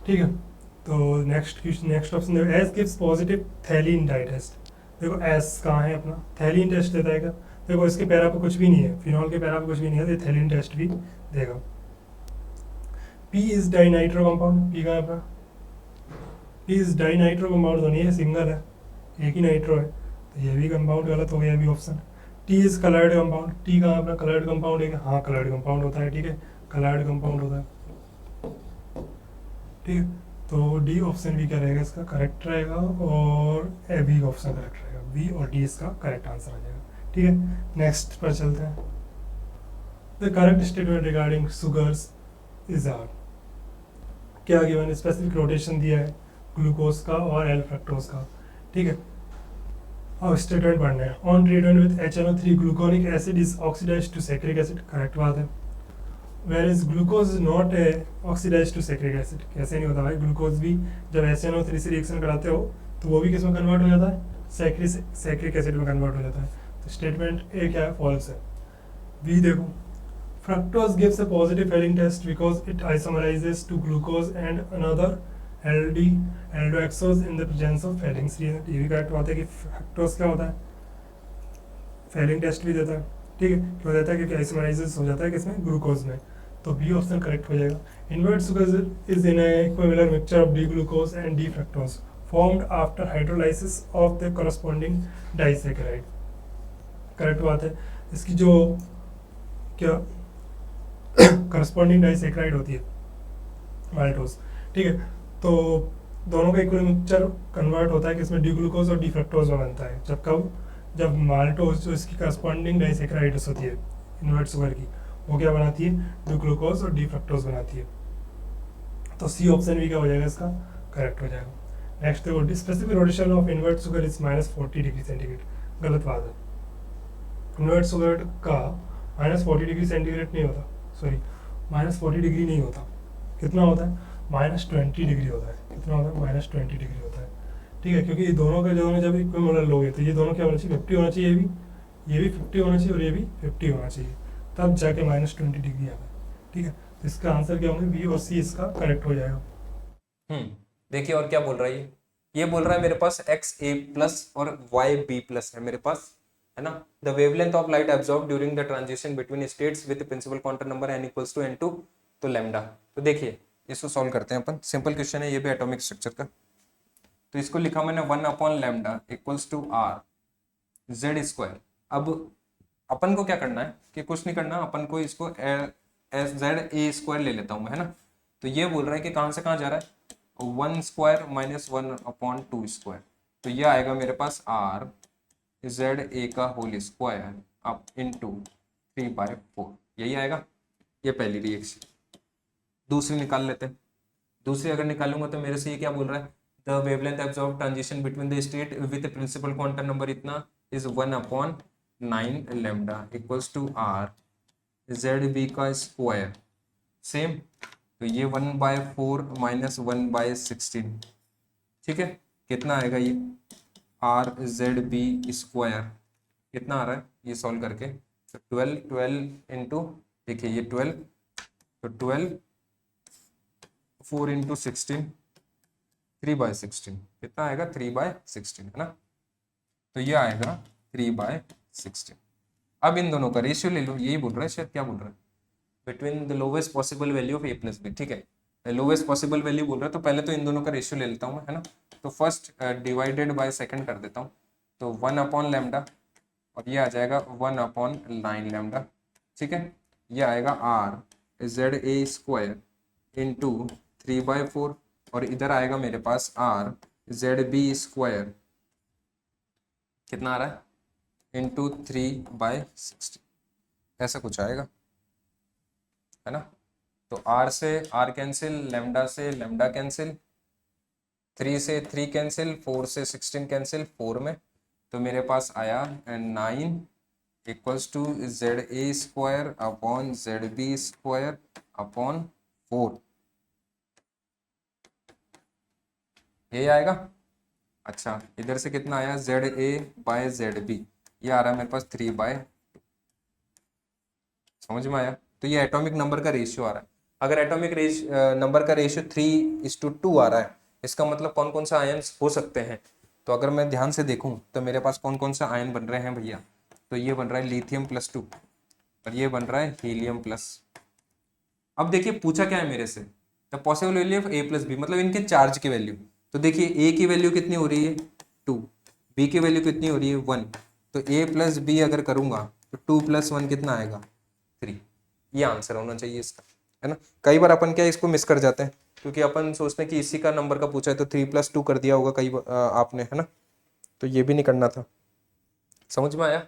B: ठीक है, तो नेक्स्ट ऑप्शन देखो, S gives positive phthalein dye test. देखो एस कहाँ है अपना, थैलीन टेस्ट देता है क्या, देखो इसके पैरा पे कुछ भी नहीं है, फिनॉल के पैरा पे कुछ भी नहीं है, तो ये थैलीन टेस्ट भी देगा। P is di nitro compound, P कहाँ है अपना, P is di nitro compound तो नहीं है, सिंगल है, एक ही नाइट्रो है, तो ये भी कंपाउंड गलत हो गया, ये भी option. T is coloured compound, T कहाँ अपना, कलर्ड कंपाउंड है, हाँ कलर्ड कंपाउंड होता है। ठीक है, कलर्ड कंपाउंड होता है। ठीक है, तो डी ऑप्शन भी क्या रहेगा, इसका करेक्ट रहेगा, और ए बी ऑप्शन करेक्ट रहेगा, बी और डी इसका करेक्ट आंसर आ जाएगा। ठीक है, नेक्स्ट पर चलते हैं। The correct statement regarding sugars is are, क्या गिवन, स्पेसिफिक रोटेशन दिया है, ग्लूकोज का और एल फ्रक्टोज का, ठीक है। अब स्टेटमेंट पढ़ना है। On treatment with HNO3 gluconic acid is oxidised to saccharic acid, correct बात है। Where is glucose not oxidised to saccharic acid, कैसे नहीं होता भाई, ग्लूकोज भी जब HNO3 से रिएक्शन कराते हो तो वो भी किस में कन्वर्ट हो जाता है, सैक्रिक एसिड में कन्वर्ट हो जाता है। तो स्टेटमेंट ए क्या है, फॉल्स है। बी देखो, fructose gives a positive Fehling test because it isomerizes to glucose and another LD aldohexose in the presence of Fehling। ये भी करेक्ट बात है कि फ्रक्टोज क्या होता है, फेलिंग टेस्ट भी देता है, ठीक है, क्यों देता है, क्योंकि आइसोमराइजेस हो जाता है किसमें, ग्लूकोज में। तो बी ऑप्शन करेक्ट हो जाएगा। Invert sugar is in equivalent mixture of D glucose and D fructose formed after hydrolysis of the corresponding disaccharide, correct बात है। इसकी जो क्या करस्पॉन्डिंग डाइसैकेराइड होती है माल्टोज, ठीक है। तो दोनों का इक्वल मिक्सचर कन्वर्ट होता है कि इसमें डी ग्लूकोज और डी फ्रक्टोज में बनता है। जब कब, जब माल्टोज जो इसकी करस्पॉन्डिंग डाइसैकेराइड्स होती है इन्वर्ट शुगर की, वो क्या बनाती है, डी ग्लूकोज और डी फ्रक्टोज बनाती है। तो सी ऑप्शन भी क्या हो जाएगा इसका, करेक्ट हो जाएगा। नेक्स्ट देखो, specific rotation of invert sugar is -40 degree centigrade, गलत बात है। इन्वर्ट शुगर का -40 डिग्री सेंटीग्रेड नहीं होता, सॉरी -40 डिग्री नहीं होता, कितना होता है, -20 डिग्री होता है। कितना होता है, -20 डिग्री होता है, ठीक है। क्योंकि ये दोनों के दोनों जब इक्विवेलेंट लोगे तो ये दोनों क्या होना चाहिए, 50 होना चाहिए, ये भी 50 होना चाहिए और ये भी 50 होना चाहिए, तब जाके -20 डिग्री आता है, ठीक है। तो इसका आंसर क्या होंगे, बी और सी इसका करेक्ट हो जाएगा।
A: देखिए और क्या बोल रहा है ये बोल रहा है मेरे पास XA+ और YB+ है मेरे पास, है ना। The wavelength of light absorb during the transition between states with principal quantum number n = n2, तो लैम्डा। तो देखिए इसको सॉल्व करते हैं अपन, सिंपल क्वेश्चन है ये भी एटॉमिक स्ट्रक्चर का। तो इसको लिखा मैंने 1/λ = R Z²। अब अपन को क्या करना है कि कुछ नहीं करना, अपन को इसको ZA² ले लेता हूँ मैं, है ना। तो ये बोल रहा है कि कहाँ से कहाँ जा रहा है, 1² - 1/2²। तो ये आएगा मेरे पास R ZA का होल स्क्वायर अप इंटू 3/4, यही आएगा। ये पहली रिएक्शन। दूसरी निकाल लेते हैं। दूसरी अगर निकालूंगा तो मेरे से ये क्या बोल रहा है, the wavelength absorb transition between the state with principal quantum number इतना इज 1/9λ = R ZB का स्क्वायर, सेम। तो ये 1/4 - 1/16, ठीक है। कितना आएगा ये RZB² कितना आ रहा है ये सॉल्व करके, तो 12 इंटू, देखिए ये 12, तो 12 4 इंटू 16 3/16, कितना आएगा 3/16, है ना। तो ये आएगा 3/16। अब इन दोनों का रेशियो ले लो, यही बोल रहा है शायद, क्या बोल रहा है, between the lowest possible value of A+B, ठीक है। लोवेस्ट पॉसिबल वैल्यू बोल रहा है तो पहले तो इन दोनों का रेशियो ले लेता हूँ मैं, है ना। तो फर्स्ट डिवाइडेड बाय सेकंड कर देता हूँ, तो 1/λ और ये आ जाएगा 1/9λ, ठीक है। ये आएगा RZA² इंटू 3/4 और इधर आएगा मेरे पास RZB², कितना आ रहा है, इंटू 3/16, ऐसा कुछ आएगा, है ना। तो R से R कैंसिल, लैम्डा से लैम्डा कैंसिल, 3 से 3 कैंसिल, 4 से 16 कैंसिल 4 में, तो मेरे पास आया 9 = ZA² अपॉन ZB² अपॉन 4, ये आएगा। अच्छा इधर से कितना आया, ZA/ZB, ये आ रहा है मेरे पास 3/2, समझ में आया। तो ये एटॉमिक नंबर का रेशियो आ रहा है। अगर एटॉमिक नंबर का रेशियो 3:2 आ रहा है, इसका मतलब कौन कौन सा आयन्स हो सकते हैं। तो अगर मैं ध्यान से देखूं तो मेरे पास कौन कौन सा आयन बन रहे हैं भैया, तो ये बन रहा है लिथियम +2 और ये बन रहा है हीलियम प्लस। अब देखिए पूछा क्या है मेरे से, the possible value of A+B, मतलब इनके चार्ज की वैल्यू। तो देखिए A की वैल्यू कितनी हो रही है 2, B की वैल्यू कितनी हो रही है 1, तो A+B अगर करूंगा तो 2 + 1 कितना आएगा 3, ये आंसर होना चाहिए इसका, है ना। कई बार अपन क्या इसको मिस कर जाते हैं, क्योंकि अपन सोचते हैं कि इसी का नंबर का पूछा है तो 3 + 2 कर दिया होगा कई आपने, है ना। तो ये भी नहीं करना था, समझ में आया।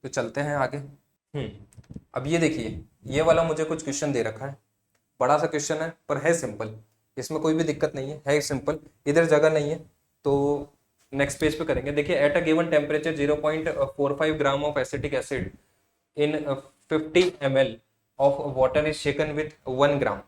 A: तो चलते हैं आगे। अब ये देखिए, ये वाला मुझे कुछ क्वेश्चन दे रखा है, बड़ा सा क्वेश्चन है पर है सिंपल। इसमें कोई भी दिक्कत नहीं है सिंपल, इधर जगह नहीं है। तो नेक्स्ट पेज पे करेंगे। देखिए at a given temperature 0.45 gram of acetic acid in 50 ml of water is shaken with 1 ग्राम।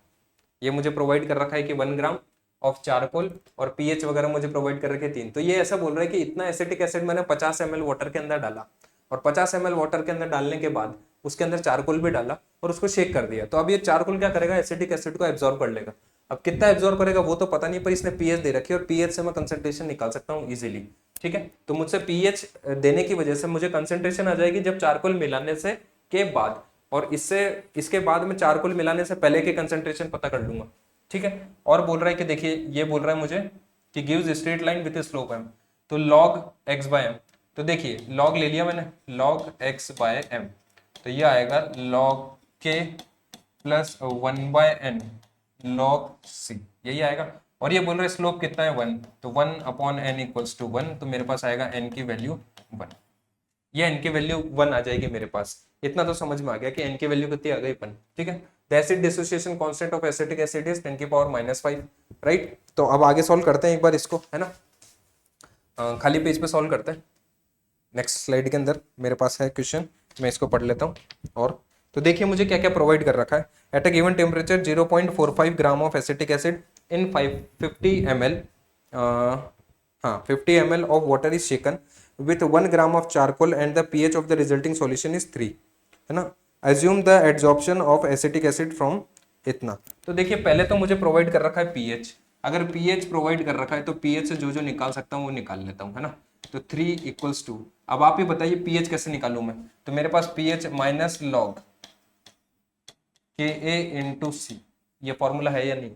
A: ये मुझे प्रोवाइड कर रखा है कि 1 ग्राम ऑफ चारकोल, और पीएच वगैरह मुझे प्रोवाइड कर रखे 3। तो ये ऐसा बोल रहा है कि इतना एसिटिक एसिड मैंने 50 ml वाटर के अंदर डाला, और 50 ml वाटर के अंदर डालने के बाद उसके अंदर चारकोल भी डाला और उसको शेक कर दिया। तो अब ये चारकोल क्या करेगा, एसिटिक एसिड को एब्जॉर्ब कर लेगा। अब कितना एब्जॉर्ब करेगा वो तो पता नहीं, पर इसने पीएच दे रखी है और पीएच से मैं कंसंट्रेशन निकाल सकता हूँ इजीली। ठीक है, तो मुझसे पीएच देने की वजह से मुझे कंसंट्रेशन आ जाएगी जब चारकोल मिलाने से के बाद, और इसके बाद में चारकोल मिलाने से पहले के कंसंट्रेशन पता कर लूंगा। ठीक है, और बोल रहा है कि देखिए ये बोल रहा है मुझे कि gives straight line with slope m, तो log x बाय m। तो देखिए log ले लिया मैंने, log x बाय m, तो ये आएगा log k plus 1 by n log c, यही आएगा। और ये बोल रहा है स्लोप कितना है 1, तो 1 अपॉन n इक्वल्स टू 1, तो मेरे पास आएगा n की वैल्यू 1। ये n की वैल्यू 1 आ जाएगी मेरे पास। इतना तो समझ में आ गया कि n की वैल्यू कितनी आ गई 1। ठीक है, the acid dissociation constant of acetic acid is 10 की पावर -5, राइट। तो अब आगे सॉल्व करते हैं एक बार इसको, है ना। खाली पेज पे सॉल्व करते हैं। नेक्स्ट स्लाइड के अंदर मेरे पास है क्वेश्चन, मैं इसको पढ़ लेता हूँ। और तो देखिए मुझे क्या क्या प्रोवाइड कर रखा है। At a given temperature 0.45 gram of acetic acid in 50 ml, हाँ 50 ml of water is shaken with 1 gram of charcoal and the pH of the resulting solution is 3, है ना। Assume the adsorption of acetic acid from इतना। तो देखिए पहले तो मुझे provide कर रखा है pH, अगर pH प्रोवाइड कर रखा है तो pH से जो जो निकाल सकता हूँ वो निकाल लेता हूँ, है ना। तो 3 इक्वल्स टू, अब आप ही बताइए pH कैसे निकालूं मैं। तो मेरे पास pH minus log Ka into C, ये फॉर्मूला है या नहीं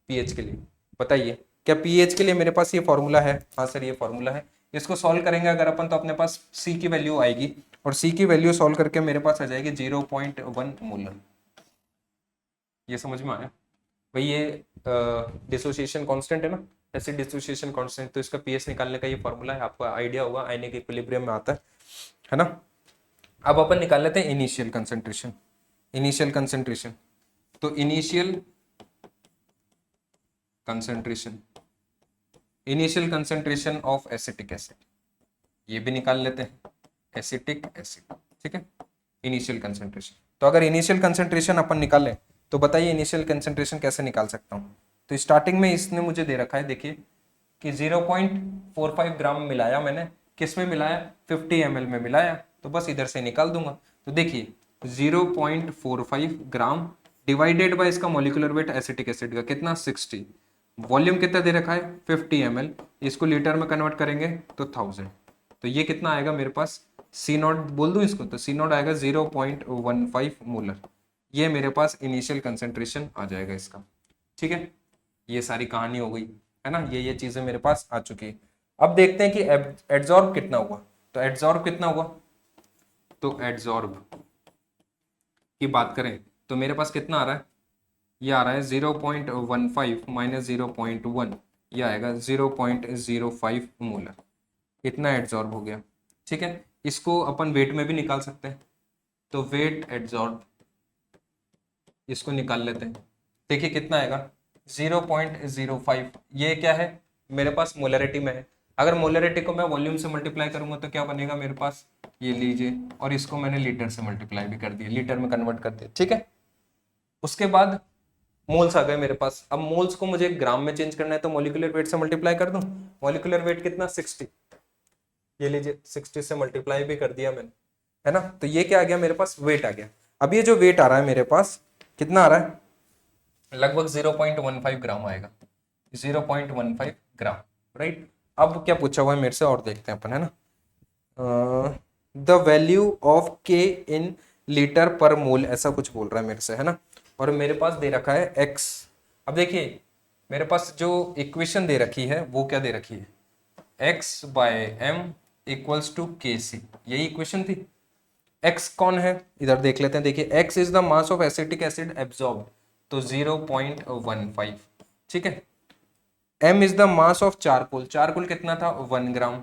A: pH के लिए, बताइए क्या pH के लिए मेरे पास ये फॉर्मूला है। हाँ सर ये फॉर्मूला है। इसको सॉल्व करेंगे अगर अपन तो अपने पास C की वैल्यू आएगी, और C की वैल्यू सॉल्व करके मेरे पास आ जाएगी 0.1 मोलर। ये समझ में आया भाई, ये डिसोसिएशन कांस्टेंट है ना, एसिड डिसोसिएशन कांस्टेंट, तो इसका pH निकालने का ये फॉर्मूला है, आपको आइडिया होगा, आयनिक इक्विलिब्रियम में आता है ना। अब अपन निकाल लेते हैं इनिशियल कंसंट्रेशन। इनिशियल कंसंट्रेशन, तो initial concentration of acetic acid, ये भी निकाल लेते हैं, एसिटिक एसिड। ठीक है, इनिशियल कंसंट्रेशन। तो अगर इनिशियल कंसंट्रेशन अपन निकालें तो बताइए इनिशियल कंसंट्रेशन कैसे निकाल सकता हूँ। तो स्टार्टिंग में इसने मुझे दे रखा है, देखिए कि 0.45 ग्राम मिलाया मैंने, किस में मिलाया, 50 ml में मिलाया, तो बस इधर से निकाल दूंगा। तो देखिए 0.45 ग्राम डिवाइडेड बाय इसका मॉलिक्यूलर वेट एसिटिक एसिड का कितना 60, वॉल्यूम कितना दे रखा है 50 ml, इसको लीटर में कन्वर्ट करेंगे तो 1000, तो ये कितना आएगा मेरे पास, सी नॉट बोल दूं इसको, तो सी नॉट आएगा 0.15 मोलर। ये मेरे पास इनिशियल कंसंट्रेशन आ जाएगा इसका। ठीक है, ये सारी कहानी हो गई, है ना, ये चीजें मेरे पास आ चुकी है। अब देखते हैं कि एड्सॉर्ब कितना हुआ। तो एड्सॉर्ब कितना हुआ, तो एड्सॉर्ब की बात करें तो मेरे पास कितना आ रहा है, ये आ रहा है 0.15 माइनस 0.1, ये आएगा 0.05 मोलर, इतना एड्सॉर्ब हो गया। ठीक है, इसको अपन वेट में भी निकाल सकते हैं, तो वेट एड्सॉर्ब इसको निकाल लेते हैं। देखिए कितना आएगा 0.05, ये क्या है मेरे पास मोलरिटी में है। अगर मोलरिटी को मैं वॉल्यूम से मल्टीप्लाई करूंगा तो क्या बनेगा मेरे पास, ये लीजिए, और इसको मैंने लीटर से मल्टीप्लाई भी कर दिया, लीटर में कन्वर्ट कर दिया। ठीक है, उसके बाद मोल्स आ गए मेरे पास। अब मोल्स को मुझे ग्राम में चेंज करना है तो मॉलिक्यूलर वेट से मल्टीप्लाई कर दूं। मॉलिक्यूलर वेट कितना 60, ये लीजिए 60 से मल्टीप्लाई भी कर दिया मैंने, है ना। तो ये क्या आ गया मेरे पास, वेट आ गया। अब ये जो वेट आ रहा है मेरे पास कितना आ रहा है, लगभग 0.15 ग्राम आएगा, 0.15 ग्राम, राइट। अब क्या पूछा हुआ है मेरे से और देखते हैं अपन, है ना। द वैल्यू ऑफ के इन लीटर पर मोल, ऐसा कुछ बोल रहा है मेरे से, है ना। और मेरे पास दे रखा है x। अब देखिए मेरे पास जो इक्वेशन दे रखी है वो क्या दे रखी है, x by m equals to K C, यही इक्वेशन थी। x कौन है इधर देख लेते हैं। देखिए x is the mass of acetic acid absorbed, तो 0.15। ठीक है, m is the mass of charcoal, charcoal कितना था 1 ग्राम,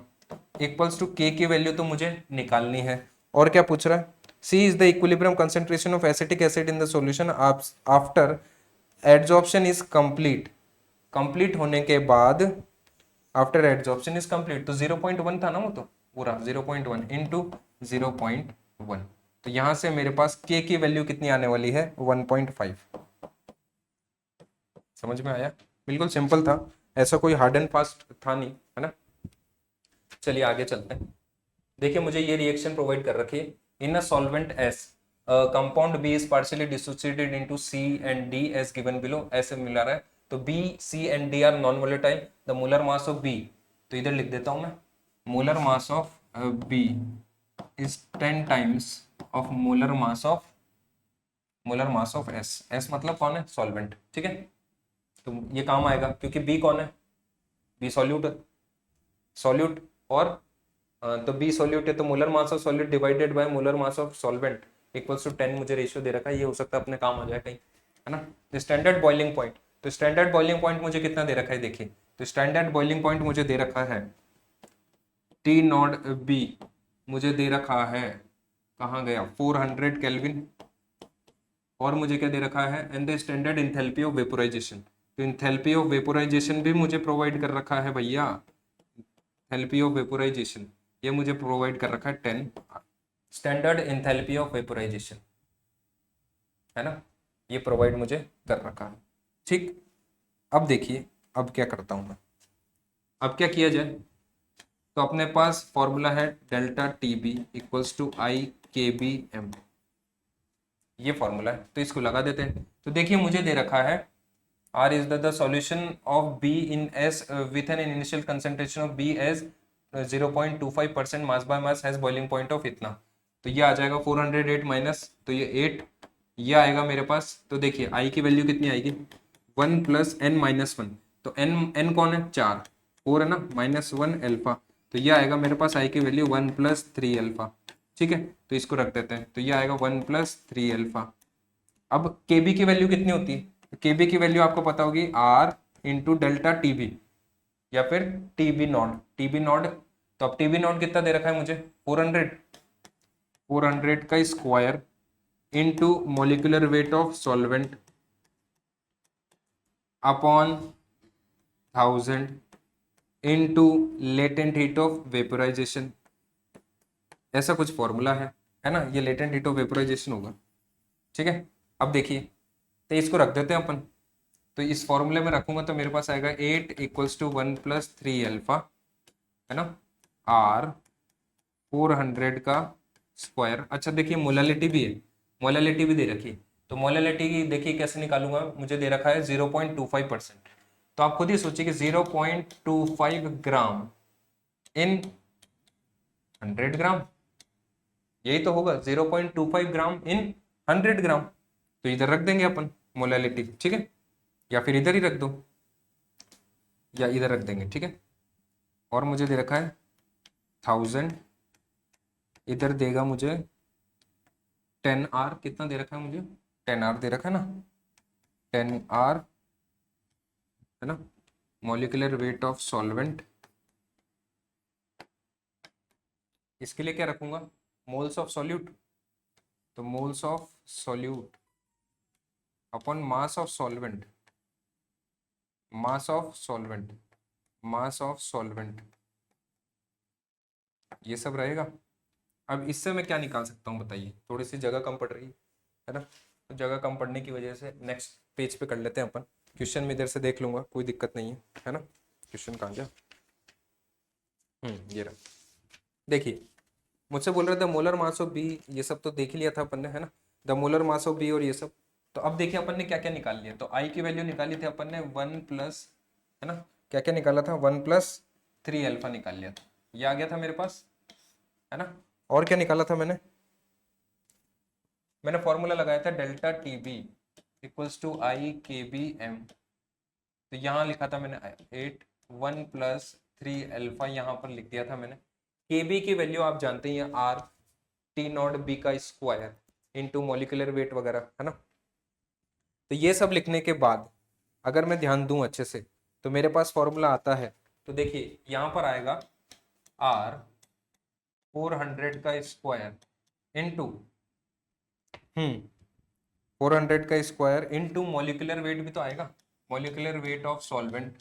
A: इक्वल्स टू k की वैल्यू तो मुझे निकालनी है। और क्या पूछ रहा है, c is the equilibrium concentration of acetic acid in the solution after adsorption is complete complete होने के बाद आफ्टर एड्जॉर्प्शन इज कंप्लीट, तो 0.1 था ना वो, तो पूरा 0.1 इंटू 0.1, तो यहां से मेरे पास के की वैल्यू कितनी आने वाली है 1.5। समझ में आया? बिल्कुल सिंपल था, ऐसा कोई हार्ड एंड फास्ट था नहीं, है ना। चलिए आगे चलते हैं। देखिए मुझे ये रिएक्शन प्रोवाइड कर रखी है, in a solvent S compound B is partially dissociated into C and D as given below, ऐसे मिला रहा है। तो B C and D are non volatile, the molar mass of B, तो इधर लिख देता हूं मैं, molar mass of B is 10 times of molar mass of S. S मतलब कौन है? सॉल्वेंट, ठीक है। तो ये काम आएगा क्योंकि बी कौन है? बी सॉल्यूट, सॉल्यूट और तो बी सॉल्यूट है, तो molar mass of solute divided by molar mass of solvent equals to 10 मुझे रेशियो दे रखा है, ये हो सकता है अपने काम आ जाए कहीं, है ना। स्टैंडर्ड बॉइलिंग पॉइंट, तो स्टैंडर्ड बॉइलिंग पॉइंट मुझे कितना दे रखा है देखिए, तो स्टैंडर्ड बॉइलिंग पॉइंट मुझे दे रखा है टी नॉट बी, मुझे दे रखा है, कहाँ गया, 400 केल्विन, और मुझे क्या दे रखा है, and the standard enthalpy of vaporisation, तो इंथैल्पी ऑफ वेपोराइजेशन भी मुझे प्रोवाइड कर रखा है भैया, एंथैल्पी ऑफ वेपोराइजेशन ये मुझे प्रोवाइड कर रखा है 10, स्टैंडर्ड एंथैल्पी ऑफ वेपोराइजेशन, है ना, ये प्रोवाइड मुझे कर रखा है। ठीक, अब देखिए अब क्या करता हूं मैं, अब क्या किया जाए, तो अपने पास फॉर्मूला है delta T B equals to I K B M, ये फॉर्मूला है, तो इसको लगा देते हैं। तो देखिए मुझे दे रखा है R is the solution of B in S with an initial concentration of B as 0.25% mass by mass has boiling point of इतना, तो ये आ जाएगा 408 माइनस, तो ये 8, ये आएगा मेरे पास। तो देखिए I की वैल्यू कितनी आएगी 1 प्लस एन माइनस वन, तो n कौन है 4, 4 है ना, -1 अल्फा, तो ये आएगा मेरे पास I की वैल्यू 1 प्लस 3 अल्फा, ठीक है। तो इसको रख देते हैं, तो ये आएगा 1 प्लस 3 अल्फा। अब Kb की वैल्यू कितनी होती है, Kb की वैल्यू आपको पता होगी R इंटू डेल्टा टीबी या फिर टीबी नॉट, टीबी नॉट, तो अब टीबी नॉट कितना दे रखा है मुझे 400 का square into molecular weight of solvent upon 1000 into latent heat of vaporisation, ऐसा कुछ फॉर्मूला है ना, ये लेटेंट हीट ऑफ वेपोराइजेशन होगा, ठीक है। अब देखिए तो इसको रख देते हैं अपन, तो इस फॉर्मूले में रखूंगा तो मेरे पास आएगा 8 इक्वल्स टू 1 प्लस 3 अल्फा, है ना, R 400 का स्क्वायर। अच्छा देखिए मोलालिटी भी है, मोलालिटी भी दे रखी, तो मोलालिटी देखिए कैसे निकालूंगा, मुझे दे रखा है 0.25%, तो आप खुद ही सोचिए कि 0.25 ग्राम इन 100 ग्राम, यही तो होगा 0.25 ग्राम इन 100 ग्राम, तो इधर रख देंगे अपन मोलालिटी, ठीक है, या फिर इधर ही रख दो या इधर रख देंगे, ठीक है। और मुझे दे रखा है 1000, इधर देगा मुझे 10R, कितना दे रखा है मुझे 10R दे रखा है ना, 10R, है ना, मॉलिक्यूलर वेट ऑफ सॉल्वेंट, इसके लिए क्या रखूंगा मोल्स ऑफ सॉल्यूट, तो moles of solute upon mass of solvent, mass of solvent, mass of solvent, ये सब रहेगा। अब इससे मैं क्या निकाल सकता हूँ बताइए, थोड़ी सी जगह कम पड़ रही है ना, तो जगह कम पड़ने की वजह से नेक्स्ट पेज पे कर लेते हैं अपन, क्वेश्चन में इधर से देख लूंगा, कोई दिक्कत नहीं है ना। क्वेश्चन कहाँ गया, ये रहा, देखिए मुझसे बोल रहे थे मोलर मास ऑफ बी, ये सब तो देख लिया था अपन ने, है ना, the molar mass of B और ये सब। तो अब देखिए अपन ने क्या क्या निकाल लिया, तो आई की वैल्यू निकाली थी अपन ने 1 प्लस, है ना, क्या क्या निकाला था 1 प्लस 3 अल्फा निकाल लिया था, ये आ गया था मेरे पास, है ना। और क्या निकाला था मैंने फॉर्मूला लगाया था delta T B equals to I K B M, तो यहाँ लिखा था मैंने 8 1 प्लस 3 अल्फा, यहाँ पर लिख दिया था मैंने। के बी की वैल्यू आप जानते ही हैं आर टी नॉट बी का स्क्वायर इंटू मोलिकुलर वेट वगैरह, है ना। तो ये सब लिखने के बाद अगर मैं ध्यान दूं अच्छे से तो मेरे पास फॉर्मूला आता है, तो देखिए यहाँ पर आएगा R 400 का स्क्वायर इंटू 400 का स्क्वायर इंटू मोलिकुलर वेट भी तो आएगा, molecular weight of solvent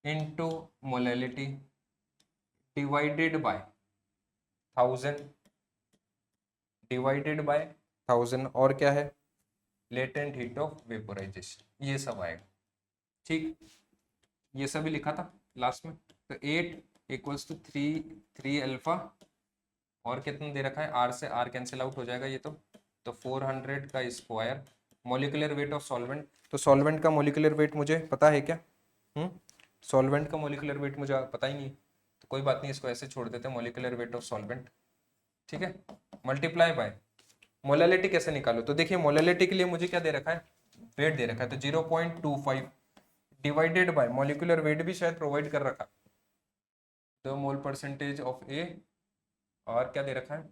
A: into molality divided by 1000 divided by 1000 और क्या है लेटेंट हीट ऑफ वेपोराइजेशन, ये सब आएगा। ठीक, ये सभी लिखा था लास्ट में। तो 8 इक्वल्स टू 3 अल्फा और कितना दे रखा है, आर से आर कैंसिल आउट हो जाएगा ये तो 400 का square molecular weight of solvent. तो सॉल्वेंट का मॉलिक्यूलर वेट मुझे पता है क्या? सॉल्वेंट का मॉलिक्यूलर वेट मुझे पता ही नहीं, तो कोई बात नहीं, इसको ऐसे छोड़ देते हैं मॉलिक्यूलर वेट ऑफ सॉल्वेंट। ठीक है, मल्टीप्लाई बाय मोलैलिटी कैसे निकालो, तो देखिए मोलैलिटी के लिए मुझे क्या दे रखा है, वेट दे रखा है, तो 0.25 डिवाइडेड बाय मॉलिक्यूलर वेट भी शायद प्रोवाइड कर रखा, the mole percentage of A, और क्या दे रखा है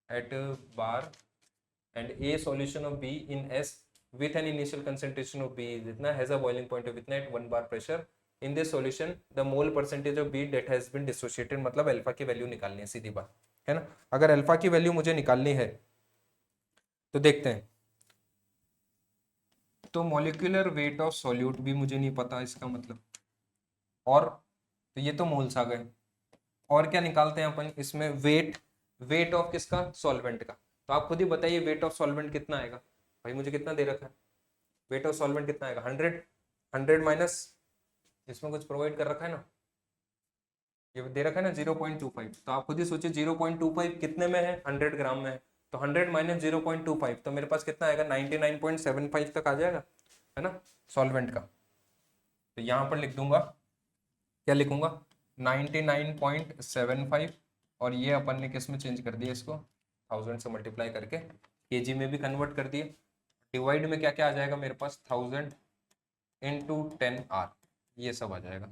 A: at bar and a solution of B in S with an initial concentration of B is इतना, has a boiling point of इतना at 1 bar pressure in this solution the mole percentage of B that has been dissociated, मतलब alpha की value निकालनी है, सीधी बात है ना। अगर अल्फा की वैल्यू मुझे निकालनी है तो देखते हैं, तो मॉलिक्यूलर वेट ऑफ सॉल्यूट भी मुझे नहीं पता इसका मतलब, और तो ये तो मोल्स आ गए, और क्या निकालते हैं अपन इसमें, वेट ऑफ किसका, सॉल्वेंट का। तो आप खुद ही बताइए वेट ऑफ सॉल्वेंट कितना आएगा भाई, मुझे कितना दे रखा है, वेट ऑफ सॉल्वेंट कितना आएगा, 100 माइनस इसमें कुछ प्रोवाइड कर रखा है ना, ये दे रखा है ना 0.25, तो आप खुद ही सोचिए 0.25 कितने में है, 100 ग्राम में है, तो 100 माइनस 0.25 तो मेरे पास कितना आएगा, 99.75 तक आ जाएगा, है ना, सॉल्वेंट का। तो यहाँ पर लिख दूंगा, क्या लिखूंगा, 99.75, और ये अपन ने किस में चेंज कर दिया इसको, 1000 से मल्टीप्लाई करके केजी में भी कन्वर्ट कर दिए, डिवाइड में क्या क्या आ जाएगा मेरे पास, 1000 इंटू 10R, ये सब आ जाएगा।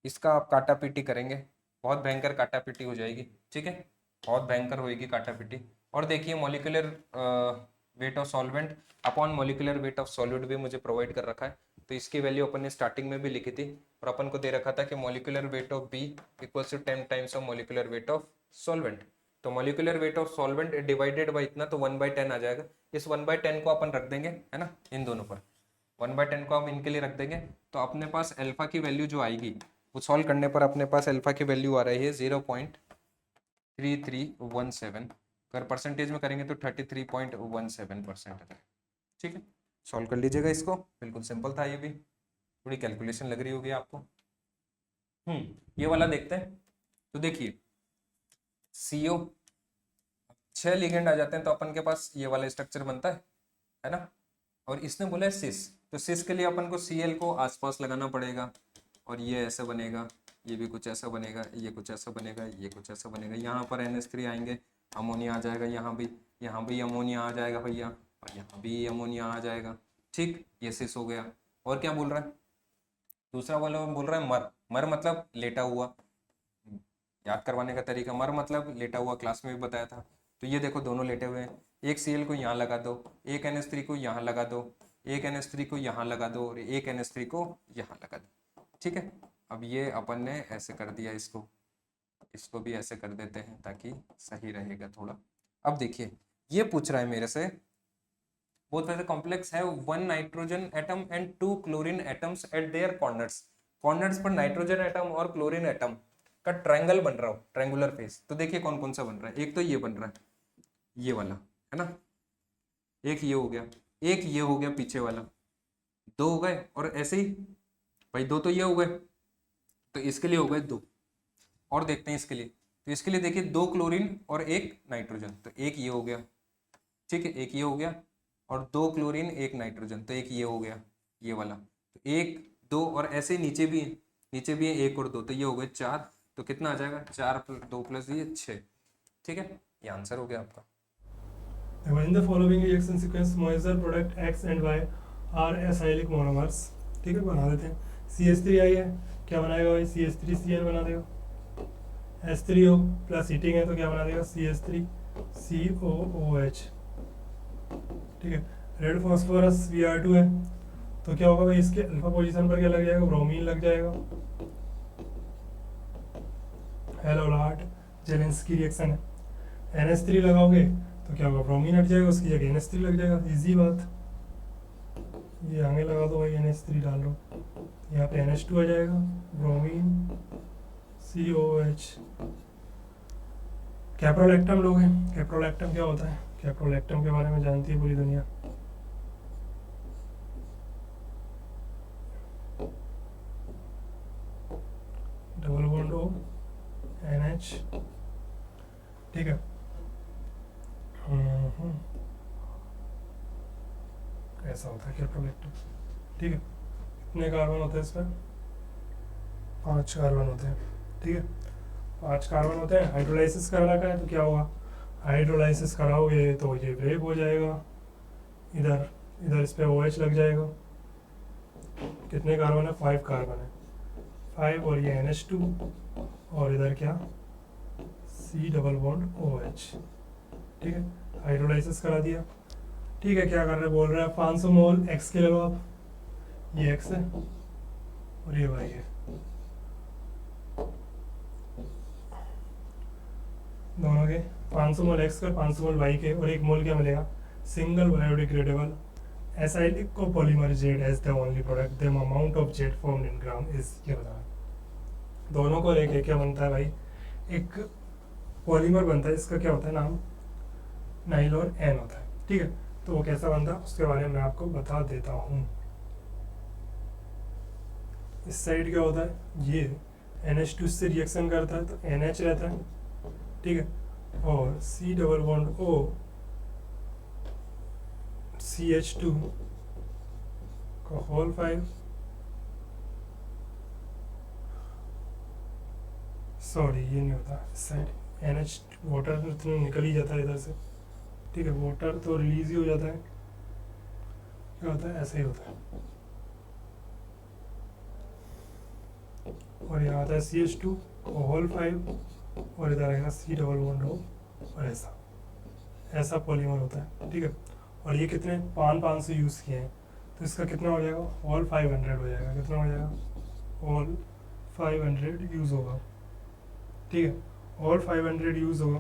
A: इसका आप काटा पीटी करेंगे, बहुत भयंकर काटा पीटी हो जाएगी, ठीक है, बहुत भयंकर होएगी काटा पीटी। और देखिए molecular weight of solvent upon molecular weight of solid भी मुझे प्रोवाइड कर रखा है, तो इसकी वैल्यू अपन ने स्टार्टिंग में भी लिखी थी, और अपन को दे रखा था कि molecular weight of B equals to 10 times of molecular weight of solvent. तो molecular weight of solvent divided by इतना, तो 1/10 आ जाएगा। इस 1/10 को अपन रख देंगे, है ना, इन दोनों पर 1/10 को हम इनके लिए रख देंगे, तो अपने पास अल्फा की वैल्यू जो आएगी वो सॉल्व करने पर अपने पास अल्फा की वैल्यू आ रही है 0.3317, अगर परसेंटेज में करेंगे तो 33.17%। ठीक है, सॉल्व कर लीजिएगा इसको, बिल्कुल सिंपल था, ये भी थोड़ी कैलकुलेशन लग रही होगी आपको। ये वाला देखते हैं, तो देखिए CO 6 लिगेंड आ जाते हैं, तो अपन के पास ये वाला स्ट्रक्चर बनता है ना, और इसने बोला है सिस, तो सिस के लिए अपन को Cl को आसपास लगाना पड़ेगा, और ये ऐसा बनेगा, ये भी कुछ ऐसा बनेगा, ये कुछ ऐसा बनेगा, ये कुछ ऐसा बनेगा, यहाँ पर NH3 आएंगे, अमोनिया आ जाएगा, यहाँ भी अमोनिया आ जाएगा भैया, और यहाँ भी अमोनिया आ जाएगा। ठीक, ये सिस हो गया। और क्या बोल रहा है दूसरा वाला, बोल रहा है मर मतलब लेटा हुआ, याद करवाने का तरीका, मर मतलब लेटा हुआ, क्लास में भी बताया था। तो ये देखो दोनों लेटे हुए हैं, एक Cl को यहाँ लगा दो, एक NH3 को यहाँ लगा दो, एक NH3 को यहाँ लगा दो, और एक NH3 को यहाँ लगा दो। ठीक है, अब ये अपन ने ऐसे कर दिया, इसको भी ऐसे कर देते हैं ताकि सही रहेगा थोड़ा। अब देखिए ये पूछ रहा है मेरे से, बहुत वैसे कॉम्प्लेक्स है, 1 nitrogen atom and 2 chlorine atoms eight there corners पर नाइट्रोजन एटम और क्लोरीन एटम का ट्रायंगल बन रहा हो, ट्रायंगुलर फेस। तो देखिए कौन कौन सा बन रहा है, एक तो ये बन रहा है, ये वाला है ना, एक ये हो गया, एक ये हो गया पीछे वाला, 2 हो गए, और ऐसे ही भाई 2 तो ये हो गए, तो इसके लिए हो गए 2, और देखते हैं इसके लिए, तो इसके लिए देखिए 2 क्लोरीन और 1 नाइट्रोजन, तो एक ये हो गया, ठीक है, एक ये हो गया, और 2 क्लोरीन 1 नाइट्रोजन, तो एक ये हो गया, ये वाला, तो 1 2, और ऐसे नीचे भी है 1 और 2, तो ये हो गए 4, तो कितना आ जाएगा, 4 + 2 + ये 6। ठीक है, ये आंसर हो गया आपका।
B: In the following reaction sequence, moisture product X and Y are acyclic monomers। ठीक है, बना देते हैं। CH3 आई है, क्या बनाएगा भाई, CH3Cl बना देगा। H3O प्लस हीटिंग है तो क्या बना देगा, CH3COOH। ठीक है, रेड फॉस्फोरस Br2 है, तो क्या होगा भाई, इसके अल्फा पोजीशन पर क्या लग जाएगा, ब्रोमीन लग जाएगा। हेलोलाट जेलेंस्की रिएक्शन है, NH3 लगाओगे तो क्या होगा, ब्रोमीन हट जाएगा, उसकी जगह NH3 लग जाएगा, इजी बात। ये आगे लगा दो भाई, NH3 डाल लो, यहाँ पे NH2 आ जाएगा, ब्रोमीन COH। कैप्रोलैक्टम लोगे, कैप्रोलैक्टम क्या होता है? कैप्रोलैक्टम के बारे में जानती है पूरी दुनिया। डबल बॉन्ड O NH, ठीक है। ऐसा होता है कैप्रोलैक्टम, ठीक है। कितने कार्बन होते हैं इसमें? 5 कार्बन होते हैं, ठीक है। 5 कार्बन होते हैं। हाइड्रोलाइसिस करा रखा है तो क्या होगा? हाइड्रोलाइसिस कराओगे तो ये ब्रेक हो जाएगा, इधर इधर इस पे OH लग जाएगा। कितने कार्बन है? 5 कार्बन है, 5 और ये NH2 और इधर क्या? C डबल बॉन्ड OH, ठीक है। हाइड्रोलाइसिस करा दिया, ठीक है। क्या कर रहे हैं? बोल रहे हैं 500 मोल X के ले लो आप, ये X है और ये Y है, दोनों के 500 मोल X का 500 मोल Y के, और 1 मोल क्या मिलेगा? Single biodegradable acyclic copolymer Z as the only product, the amount of Z formed in gram is, ये बता। दोनों को लेके क्या बनता है भाई? एक पॉलीमर बनता है, इसका क्या होता है नाम? नाइल और N होता है, ठीक है। तो वो कैसा बनता है उसके बारे में मैं आपको बता देता हूँ। इस साइड क्या होता है? ये NH2 से रिएक्शन करता है तो NH रहता है, ठीक है। और C double bond O CH2 का होल 5, सॉरी ये नहीं होता, इस साइड NH वाटर तो निकल ही जाता है इधर से, ठीक है। वाटर तो रिलीज ही हो जाता है, क्या होता है? ऐसे ही होता है। और यहाँ आता है CH2 होल 5 और इधर आएगा C डबल बॉन्ड O, और ऐसा पॉलीमर होता है, ठीक है। और ये कितने 500 यूज़ किए हैं तो इसका कितना हो जाएगा? ऑल 500 हो जाएगा। कितना हो जाएगा? ऑल 500 यूज़ होगा, ठीक है। ऑल 500 यूज़ होगा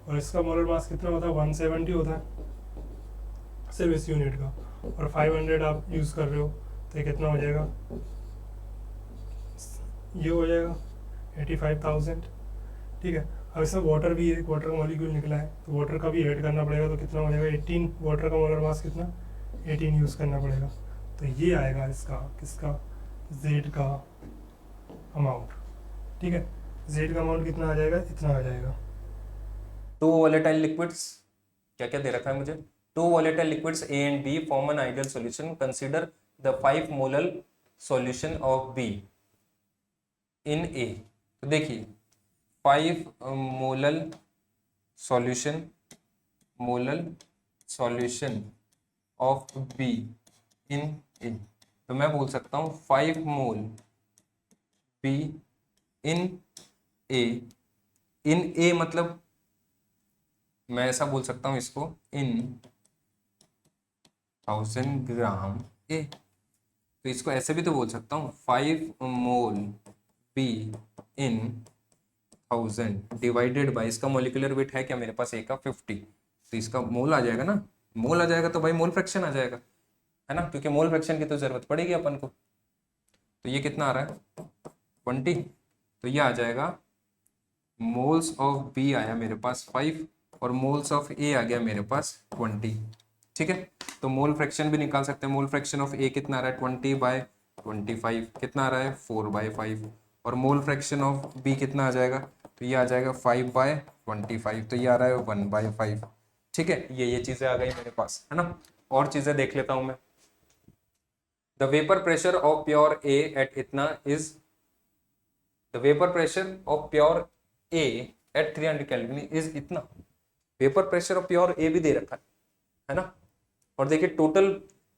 B: और इसका मोलर मास कितना होता है? 170 होता है सिर्फ इस यूनिट का, और 500 आप यूज़ कर रहे हो तो ये कितना हो जाएगा? ये हो जाएगा 85,000, ठीक है। अब इसमें वाटर भी है, वाटर का मॉलिक्यूल निकला है तो वाटर का भी ऐड करना पड़ेगा, तो कितना हो जाएगा? 18। वाटर का मोलर मास कितना? 18 यूज़ करना पड़ेगा। तो ये आएगा इसका, किसका? जेड का अमाउंट, ठीक है। जेड का अमाउंट कितना आ जाएगा? इतना आ जाएगा।
A: 2 volatile liquids, क्या क्या दे रखा है मुझे? 2 volatile liquids A and B form an ideal solution. Consider the 5 molar solution of B in A. तो देखिए 5 molal solution of B in A। तो मैं बोल सकता हूँ 5 मोल B in A। In A मतलब मैं ऐसा बोल सकता हूँ इसको, इन 1000 ग्राम A। तो इसको ऐसे भी तो बोल सकता हूँ 5 मोल B इन 1000 डिवाइडेड बाय, इसका मोलिकुलर वेट है क्या मेरे पास A का 50, तो इसका मोल आ जाएगा ना। मोल आ जाएगा तो भाई मोल फ्रैक्शन आ जाएगा, है ना, क्योंकि मोल फ्रैक्शन की तो जरूरत पड़ेगी अपन को। तो ये कितना आ रहा है? 20। तो ये आ जाएगा मोल्स ऑफ B आया मेरे पास 5 और मोल्स ऑफ A आ गया मेरे पास 20, ठीक है। तो मोल फ्रैक्शन भी निकाल सकते हैं। मोल फ्रैक्शन ऑफ A कितना आ रहा है? 20/25। कितना आ रहा है? 4/5। और मोल फ्रैक्शन ऑफ B कितना आ जाएगा? तो ये आ जाएगा 5/25। तो ये आ रहा है 1/5, ठीक है। ये चीजें आ गई मेरे पास, है ना। और चीजें देख लेता हूं मैं। The vapour pressure of pure A at इतना इज, the vapour pressure of pure A at 300 kelvin is इतना। Vapour pressure of pure A भी दे रखा है ना। और देखिए टोटल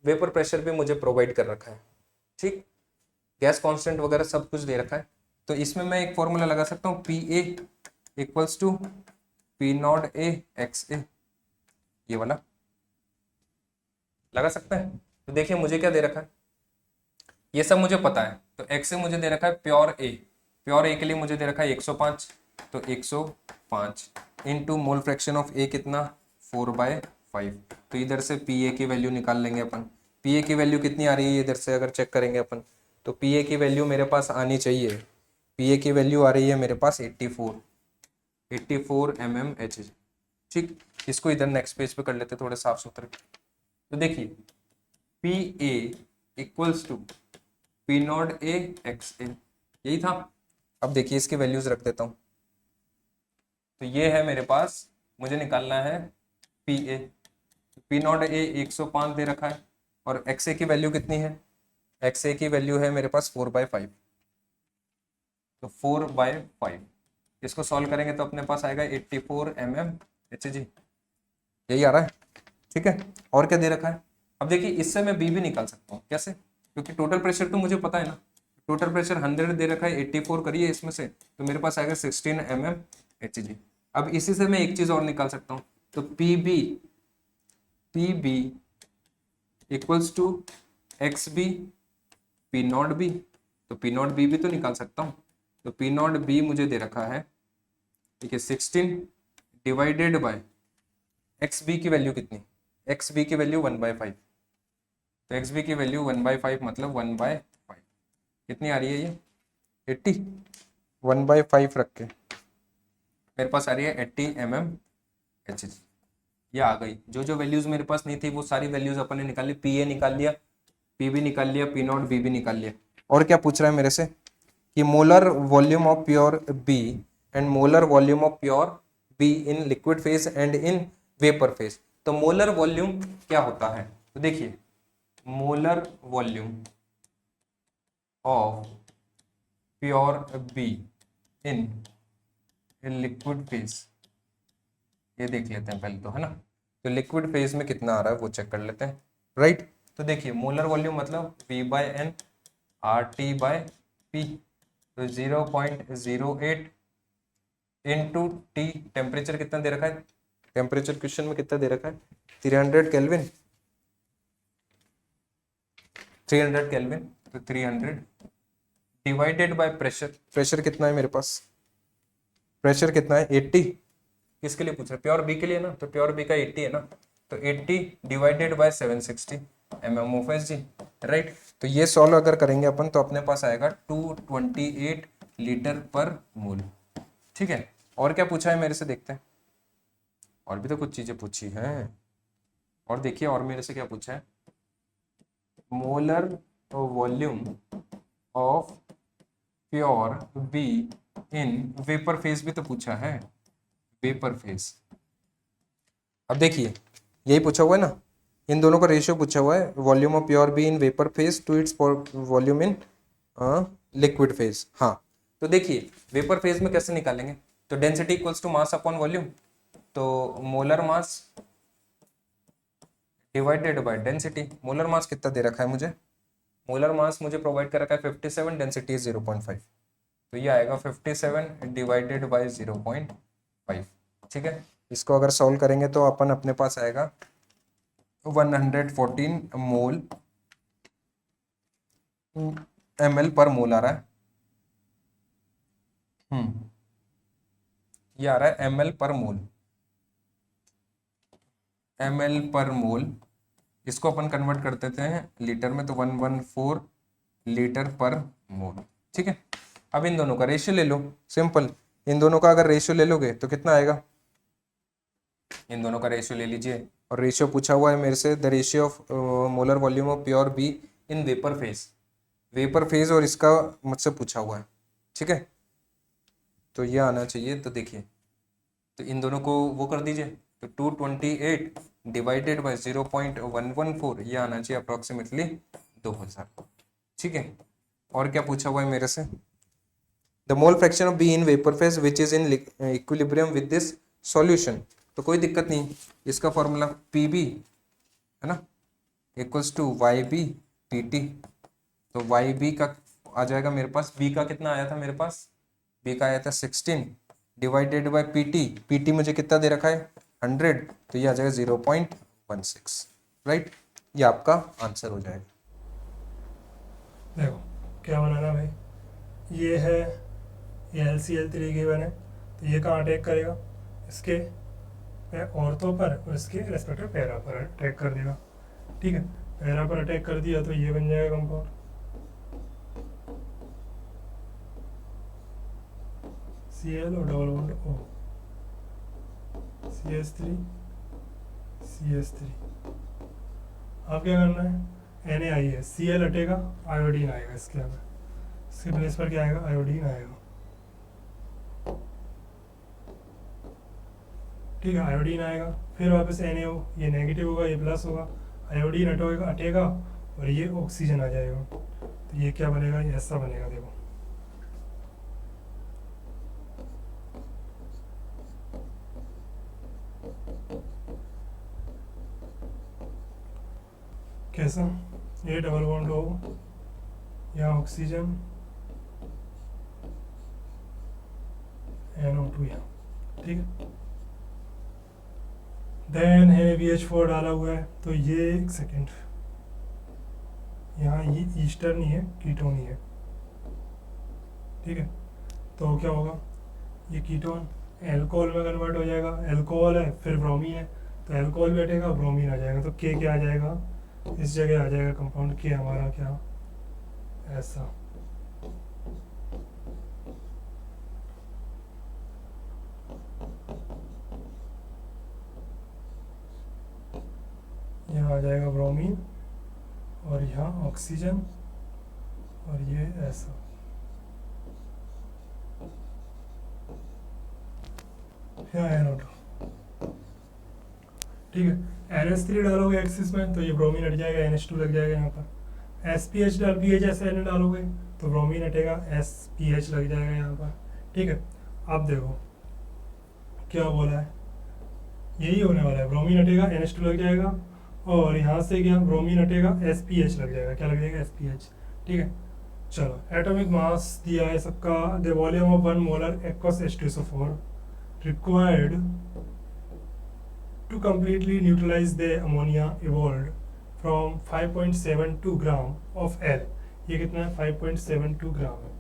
A: वेपर प्रेशर भी मुझे प्रोवाइड कर रखा है, ठीक। गैस कांस्टेंट वगैरह सब कुछ दे रखा है। तो इसमें मैं एक फॉर्मूला लगा सकता हूँ, PA equals to P0A XA, ये वाला लगा सकते हैं। तो देखिए मुझे क्या दे रखा है, ये सब मुझे पता है। तो XA मुझे दे रखा है प्योर A, प्योर A के लिए मुझे दे रखा है 105। तो 105 into mole fraction of A कितना? 4/5। तो इधर से PA की वैल्यू निकाल लेंगे अपन। पी ए की वैल्यू कितनी आ रही है इधर से अगर चेक करेंगे अपन, तो पी ए की वैल्यू मेरे पास आनी चाहिए, पी ए की वैल्यू आ रही है मेरे पास 84 mmHg। ठीक, इसको इधर नेक्स्ट पेज पे कर लेते थोड़े साफ सुथरे। तो देखिए P A equals to P not A X A, यही था। अब देखिए इसकी वैल्यूज रख देता हूँ। तो ये है मेरे पास, मुझे निकालना है पी ए। पी नॉट ए 105 दे रखा है, और एक्स ए की वैल्यू कितनी है, एक्स ए की वैल्यू है मेरे पास 4/5। तो 4/5 इसको सॉल्व करेंगे तो अपने पास आएगा 84 mmHg, यही आ रहा है। ठीक है, और क्या दे रखा है। अब देखिए इससे मैं बी भी निकाल सकता हूँ, कैसे, क्योंकि टोटल प्रेशर तो मुझे पता है ना, टोटल प्रेशर 100 दे रखा है, 84 करिए इसमें से, तो मेरे पास आएगा 16 mmHg। अब इसी से मैं एक चीज और निकाल सकता हूँ, तो P B equals to X B P nought B, तो पी नॉट बी भी तो निकाल सकता हूँ। तो पी नॉट बी मुझे दे रखा है, ठीक है, 16 डिवाइडेड बाय एक्स बी की वैल्यू कितनी, एक्स बी की वैल्यू 1/5। तो एक्स बी की वैल्यू 1/5 मतलब 1/5 कितनी आ रही है ये 80, 1/5 रख के मेरे पास आ रही है 80 mmHg। ये आ गई। जो जो वैल्यूज मेरे पास नहीं थी वो सारी वैल्यूज अपन ने निकाल ली, पी ए निकाल लिया, पी बी निकाल लिया, पी नॉट बी भी निकाल लिया। और क्या पूछ रहा है मेरे से कि molar volume of pure B and molar volume of pure B in liquid phase and in vapour phase. तो मोलर वॉल्यूम क्या होता है, तो देखिए molar volume of pure B in liquid phase, ये देख लेते हैं पहले तो, है ना। तो लिक्विड फेज में कितना आ रहा है वो चेक कर लेते हैं, राइट। तो देखिए मोलर वॉल्यूम मतलब V/N RT/P, तो 0.08 इंटू टी। टेम्परेचर कितना दे रखा है, टेम्परेचर क्वेश्चन में कितना दे रखा है 300 केल्विन, 300 केल्विन, तो 300 डिवाइडेड बाय प्रेशर। प्रेशर कितना है मेरे पास, प्रेशर कितना है 80। किसके लिए पूछ रहे, प्योर बी के लिए ना, तो प्योर बी का 80 है ना, तो 80 डिवाइडेड बाय 760 mmHg, राइट। तो ये सॉल्व अगर करेंगे अपन तो अपने पास आएगा 228 लीटर पर मोल। ठीक है, और क्या पूछा है मेरे से देखते हैं, और भी तो कुछ चीजें पूछी हैं। और देखिए और मेरे से क्या पूछा है, molar volume of pure B in vapour phase भी तो पूछा है, वेपर फेज। अब देखिए यही पूछा हुआ है ना, इन दोनों का रेशियो पूछा हुआ है, volume of pure B in vapour phase to its volume in liquid phase. हाँ, तो देखिए वेपर फेज में कैसे निकालेंगे, तो density equals to mass upon volume, तो molar mass divided by density. Molar mass कितना दे रखा है मुझे, मोलर मास मुझे प्रोवाइड कर रखा है 57, डेंसिटी 0.5, तो ये आएगा 57 डिवाइडेड बाय 0.5। ठीक है, इसको अगर सॉल्व करेंगे तो अपन अपने पास आएगा 114 मोल ml पर मोल आ रहा है। ये आ रहा है ml पर मोल, ml पर मोल। इसको अपन कन्वर्ट कर देते हैं लीटर में, तो 114 लीटर पर मोल। ठीक है, अब इन दोनों का रेशियो ले लो, सिंपल। इन दोनों का अगर रेशियो ले लोगे तो कितना आएगा, इन दोनों का रेशियो ले लीजिए। और रेशियो पूछा हुआ है मेरे से, the ratio of molar volume of pure B in vapour phase, vapour phase, और इसका मुझसे पूछा हुआ है। ठीक है, तो ये आना चाहिए। तो देखिए, तो इन दोनों को वो कर दीजिए, तो 228 डिवाइडेड बाय 0.114, ये आना चाहिए अप्रोक्सीमेटली 2000। ठीक है, और क्या पूछा हुआ है मेरे से, the mole fraction of B in vapour phase which is in equilibrium with this solution. तो कोई दिक्कत नहीं, इसका फॉर्मूला पी बी है ना equals to Y B P T. तो वाई बी का आ जाएगा मेरे पास, बी का कितना आया था मेरे पास, बी का आया था 16 divided by P T. P T मुझे कितना दे रखा है 100, तो ये आ जाएगा 0.16, राइट। ये आपका आंसर हो जाएगा।
B: देखो क्या बनाना भाई, ये है, ये LCl3 गिवन है, तो ये कहाँ अटैक करेगा, इसके ऑर्थो पर और इसके रेस्पेक्टिव पैरा पर अटैक कर देगा। ठीक है, पैरा पर अटैक कर दिया तो ये बन जाएगा कंपाउंड, Cl और double bond O, CH3 CH3। अब क्या करना है, NaI है, Cl हटेगा, आयोडीन आएगा इसके अंदर, इसके प्लेस पर क्या आएगा, आयोडीन आएगा। ठीक है, आयोडीन आएगा, फिर वापस NaO, ये नेगेटिव होगा, ये प्लस होगा, आयोडीन हटेगा और ये ऑक्सीजन आ जाएगा, तो ये क्या बनेगा, ये ऐसा बनेगा। देखो कैसा, ये डबल बॉन्ड हो, यहाँ ऑक्सीजन, NO2 यहाँ, ठीक है। देन NaBH4 डाला हुआ है, तो ये एक सेकेंड, यहाँ ये ईस्टर नहीं है, कीटोन ही है, ठीक है। तो क्या होगा, ये कीटोन एल्कोहल में कन्वर्ट हो जाएगा, एल्कोहल है फिर ब्रोमीन है, तो एल्कोहल भी हटेगा, ब्रोमीन आ जाएगा, तो के क्या आ जाएगा, इस जगह आ जाएगा कंपाउंड के हमारा क्या, ऐसा। यहाँ आ जाएगा ब्रोमीन और यहाँ ऑक्सीजन और ये ऐसा, यहाँ NO2, ठीक है। NH3 डालोगे एक्सिस में तो ये ब्रोमीन हट जाएगा, NH2 लग जाएगा यहाँ पर। SPH PH ऐसे N डालोगे तो ब्रोमीन हटेगा, SPH लग जाएगा यहाँ पर, ठीक है। अब देखो क्या बोला है, यही होने वाला है, ब्रोमीन हटेगा, NH2 लग जाएगा और यहाँ से क्या, ब्रोमीन हटेगा, SPH लग जाएगा, क्या लग जाएगा, SPH, ठीक है। चलो एटॉमिक मास दिया है सबका, the volume of 1 molar aqueous H2SO4 required to completely neutralize the ammonia evolved from 5.72 gram of L, ये कितना है, 5.72 ग्राम है।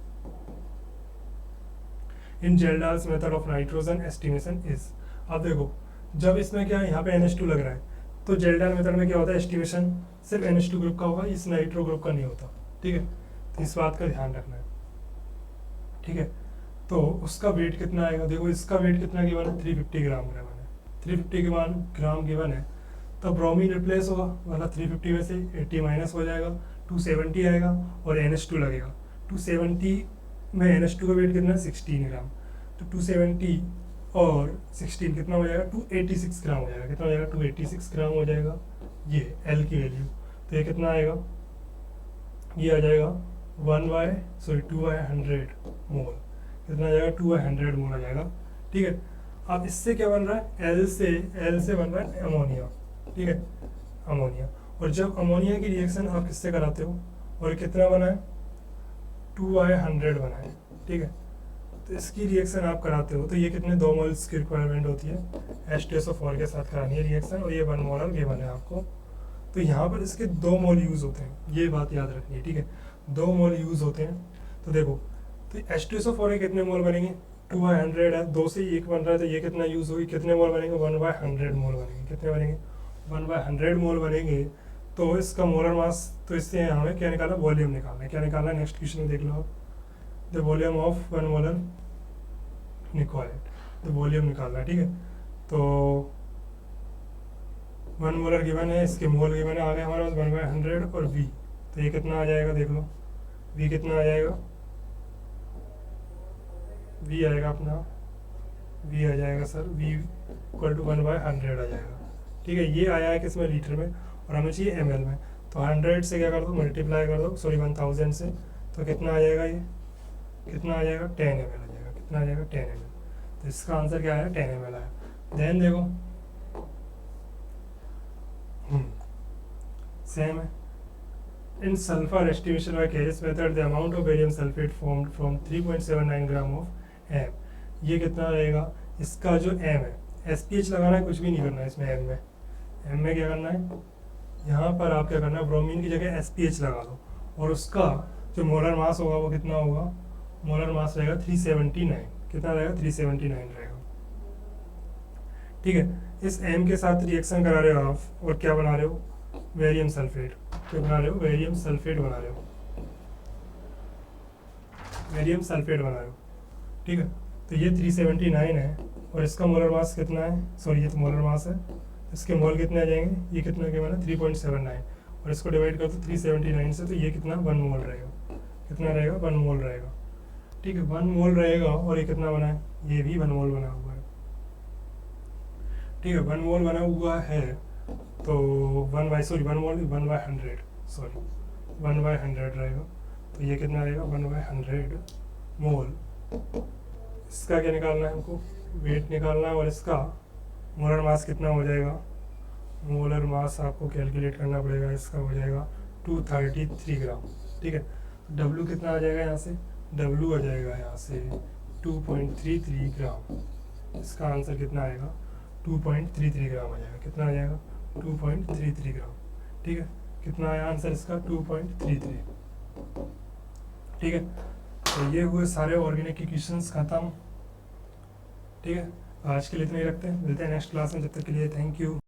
B: In Kjeldahl's method of nitrogen estimation is, अब देखो जब इसमें क्या है, यहाँ पे NH2 लग रहा है, तो जेल्डाल मेथड में क्या होता है, एस्टिमेशन सिर्फ NH2 ग्रुप का होगा, इस नाइट्रो ग्रुप का नहीं होता, ठीक है। तो इस बात का ध्यान रखना है, ठीक है। तो उसका वेट कितना आएगा, देखो इसका वेट कितना गिवन है, 350 ग्राम गिवन है, 350 ग्राम गिवन है, तो ब्रोमीन रिप्लेस होगा, मतलब 350 में से 80 माइनस हो जाएगा, 270 आएगा और NH2 लगेगा। 270 में NH2 का वेट कितना है, 16 ग्राम, तो 270 और 16 कितना हो जाएगा, 286 ग्राम हो जाएगा, कितना हो जाएगा, 286 ग्राम हो जाएगा, ये L की वैल्यू। तो ये कितना आएगा, ये आ जाएगा 2/100 मोल, कितना आ जाएगा, 2/100 मोल आ जाएगा, ठीक है। अब इससे क्या बन रहा है, L से बन रहा है अमोनिया, ठीक है, अमोनिया। और जब अमोनिया की रिएक्शन आप किससे कराते हो, और कितना बना है, 2/100 बना है, ठीक है। तो इसकी रिएक्शन आप कराते हो तो ये कितने, 2 मोल्स की रिक्वायरमेंट होती है, H2SO4 के साथ करानी है रिएक्शन, और ये 1 मोलर गिवन है आपको। तो यहाँ पर इसके 2 मोल यूज़ होते हैं, ये बात याद रखनी है, ठीक है, 2 मोल यूज़ होते हैं। तो देखो, तो H2SO4 के कितने मोल बनेंगे, 2/100 है, 2 से 1 बन रहा है, तो ये कितना यूज़ होगी, कितने मोल बनेंगे, 1/100 मोल बनेंगे, कितने बनेंगे, 1/100 मोल बनेंगे। तो इसका मोलर मास, तो इससे हमें क्या निकालना, वॉल्यूम निकालना है, क्या निकालना है, नेक्स्ट क्वेश्चन में देख लो आप, the volume of 1 molar required, तो वॉल्यूम निकालना है, ठीक है। तो 1 मोलर गिवन है, इसके मोल गिवन है, आ गया हमारे पास 1/100 और V, तो ये कितना आ जाएगा, देख लो V कितना आ जाएगा, V आएगा अपना, V आ जाएगा सर, V इक्वल टू 1/100 आ जाएगा, ठीक है। ये आया है किसमें, लीटर में, और हमें चाहिए ml में, तो 100 से क्या कर दो, मल्टीप्लाई कर दो, सॉरी 1000 से, तो कितना आ जाएगा, ये कितना आ जाएगा, 10 ml आ जाएगा, कितना आ जाएगा, 10 ml। तो इसका आंसर क्या आया, 10 ml आया। देन देखो सेम है, in sulphur estimation by Carius method the amount of barium sulphate formed from 3.79 gram of M, ये कितना रहेगा, इसका जो M है, SPH लगाना है, कुछ भी नहीं करना है इसमें, M में क्या करना है, यहाँ पर आप क्या करना है, ब्रोमीन की जगह SPH लगा दो, और उसका जो मोलर मास होगा वो कितना होगा, मोलर मास रहेगा 379, कितना रहेगा, 379 रहेगा, ठीक है। इस M के साथ रिएक्शन करा रहे हो आप, और क्या बना रहे हो, बेरियम सल्फेट, क्या बना रहे हो, बेरियम सल्फेट बना रहे हो, बेरियम सल्फेट बना रहे हो, ठीक है। तो ये 379 है और इसका मोलर मास कितना है, सॉरी ये तो मोलर मास है, इसके मोल कितने आ जाएंगे, ये कितना क्या बना 3.79 और इसको डिवाइड कर दो 379 से, तो ये कितना 1 मोल रहेगा, कितना रहेगा 1 मोल रहेगा, ठीक है 1 मोल रहेगा। और ये कितना बना है, ये भी 1 मोल बना हुआ है, ठीक है 1 मोल बना हुआ है। तो 1 मोल 1/100, सॉरी 1/100 रहेगा, तो ये कितना रहेगा 1/100 मोल। इसका क्या निकालना है हमको, वेट निकालना है और इसका मोलर मास कितना हो जाएगा, मोलर मास आपको कैलकुलेट करना पड़ेगा, इसका हो जाएगा 233 ग्राम, ठीक है। W कितना आ जाएगा यहाँ से, W आ जाएगा यहाँ से 2.33 ग्राम, इसका आंसर कितना आएगा 2.33 ग्राम आ जाएगा, कितना आ जाएगा 2.33 ग्राम, ठीक है। कितना आया आंसर इसका 2.33, ठीक है। तो ये हुए सारे ऑर्गेनिक इक्वेशंस खत्म, ठीक है। आज के लिए इतना ही रखते हैं, मिलते हैं नेक्स्ट क्लास में, जब तक के लिए थैंक यू।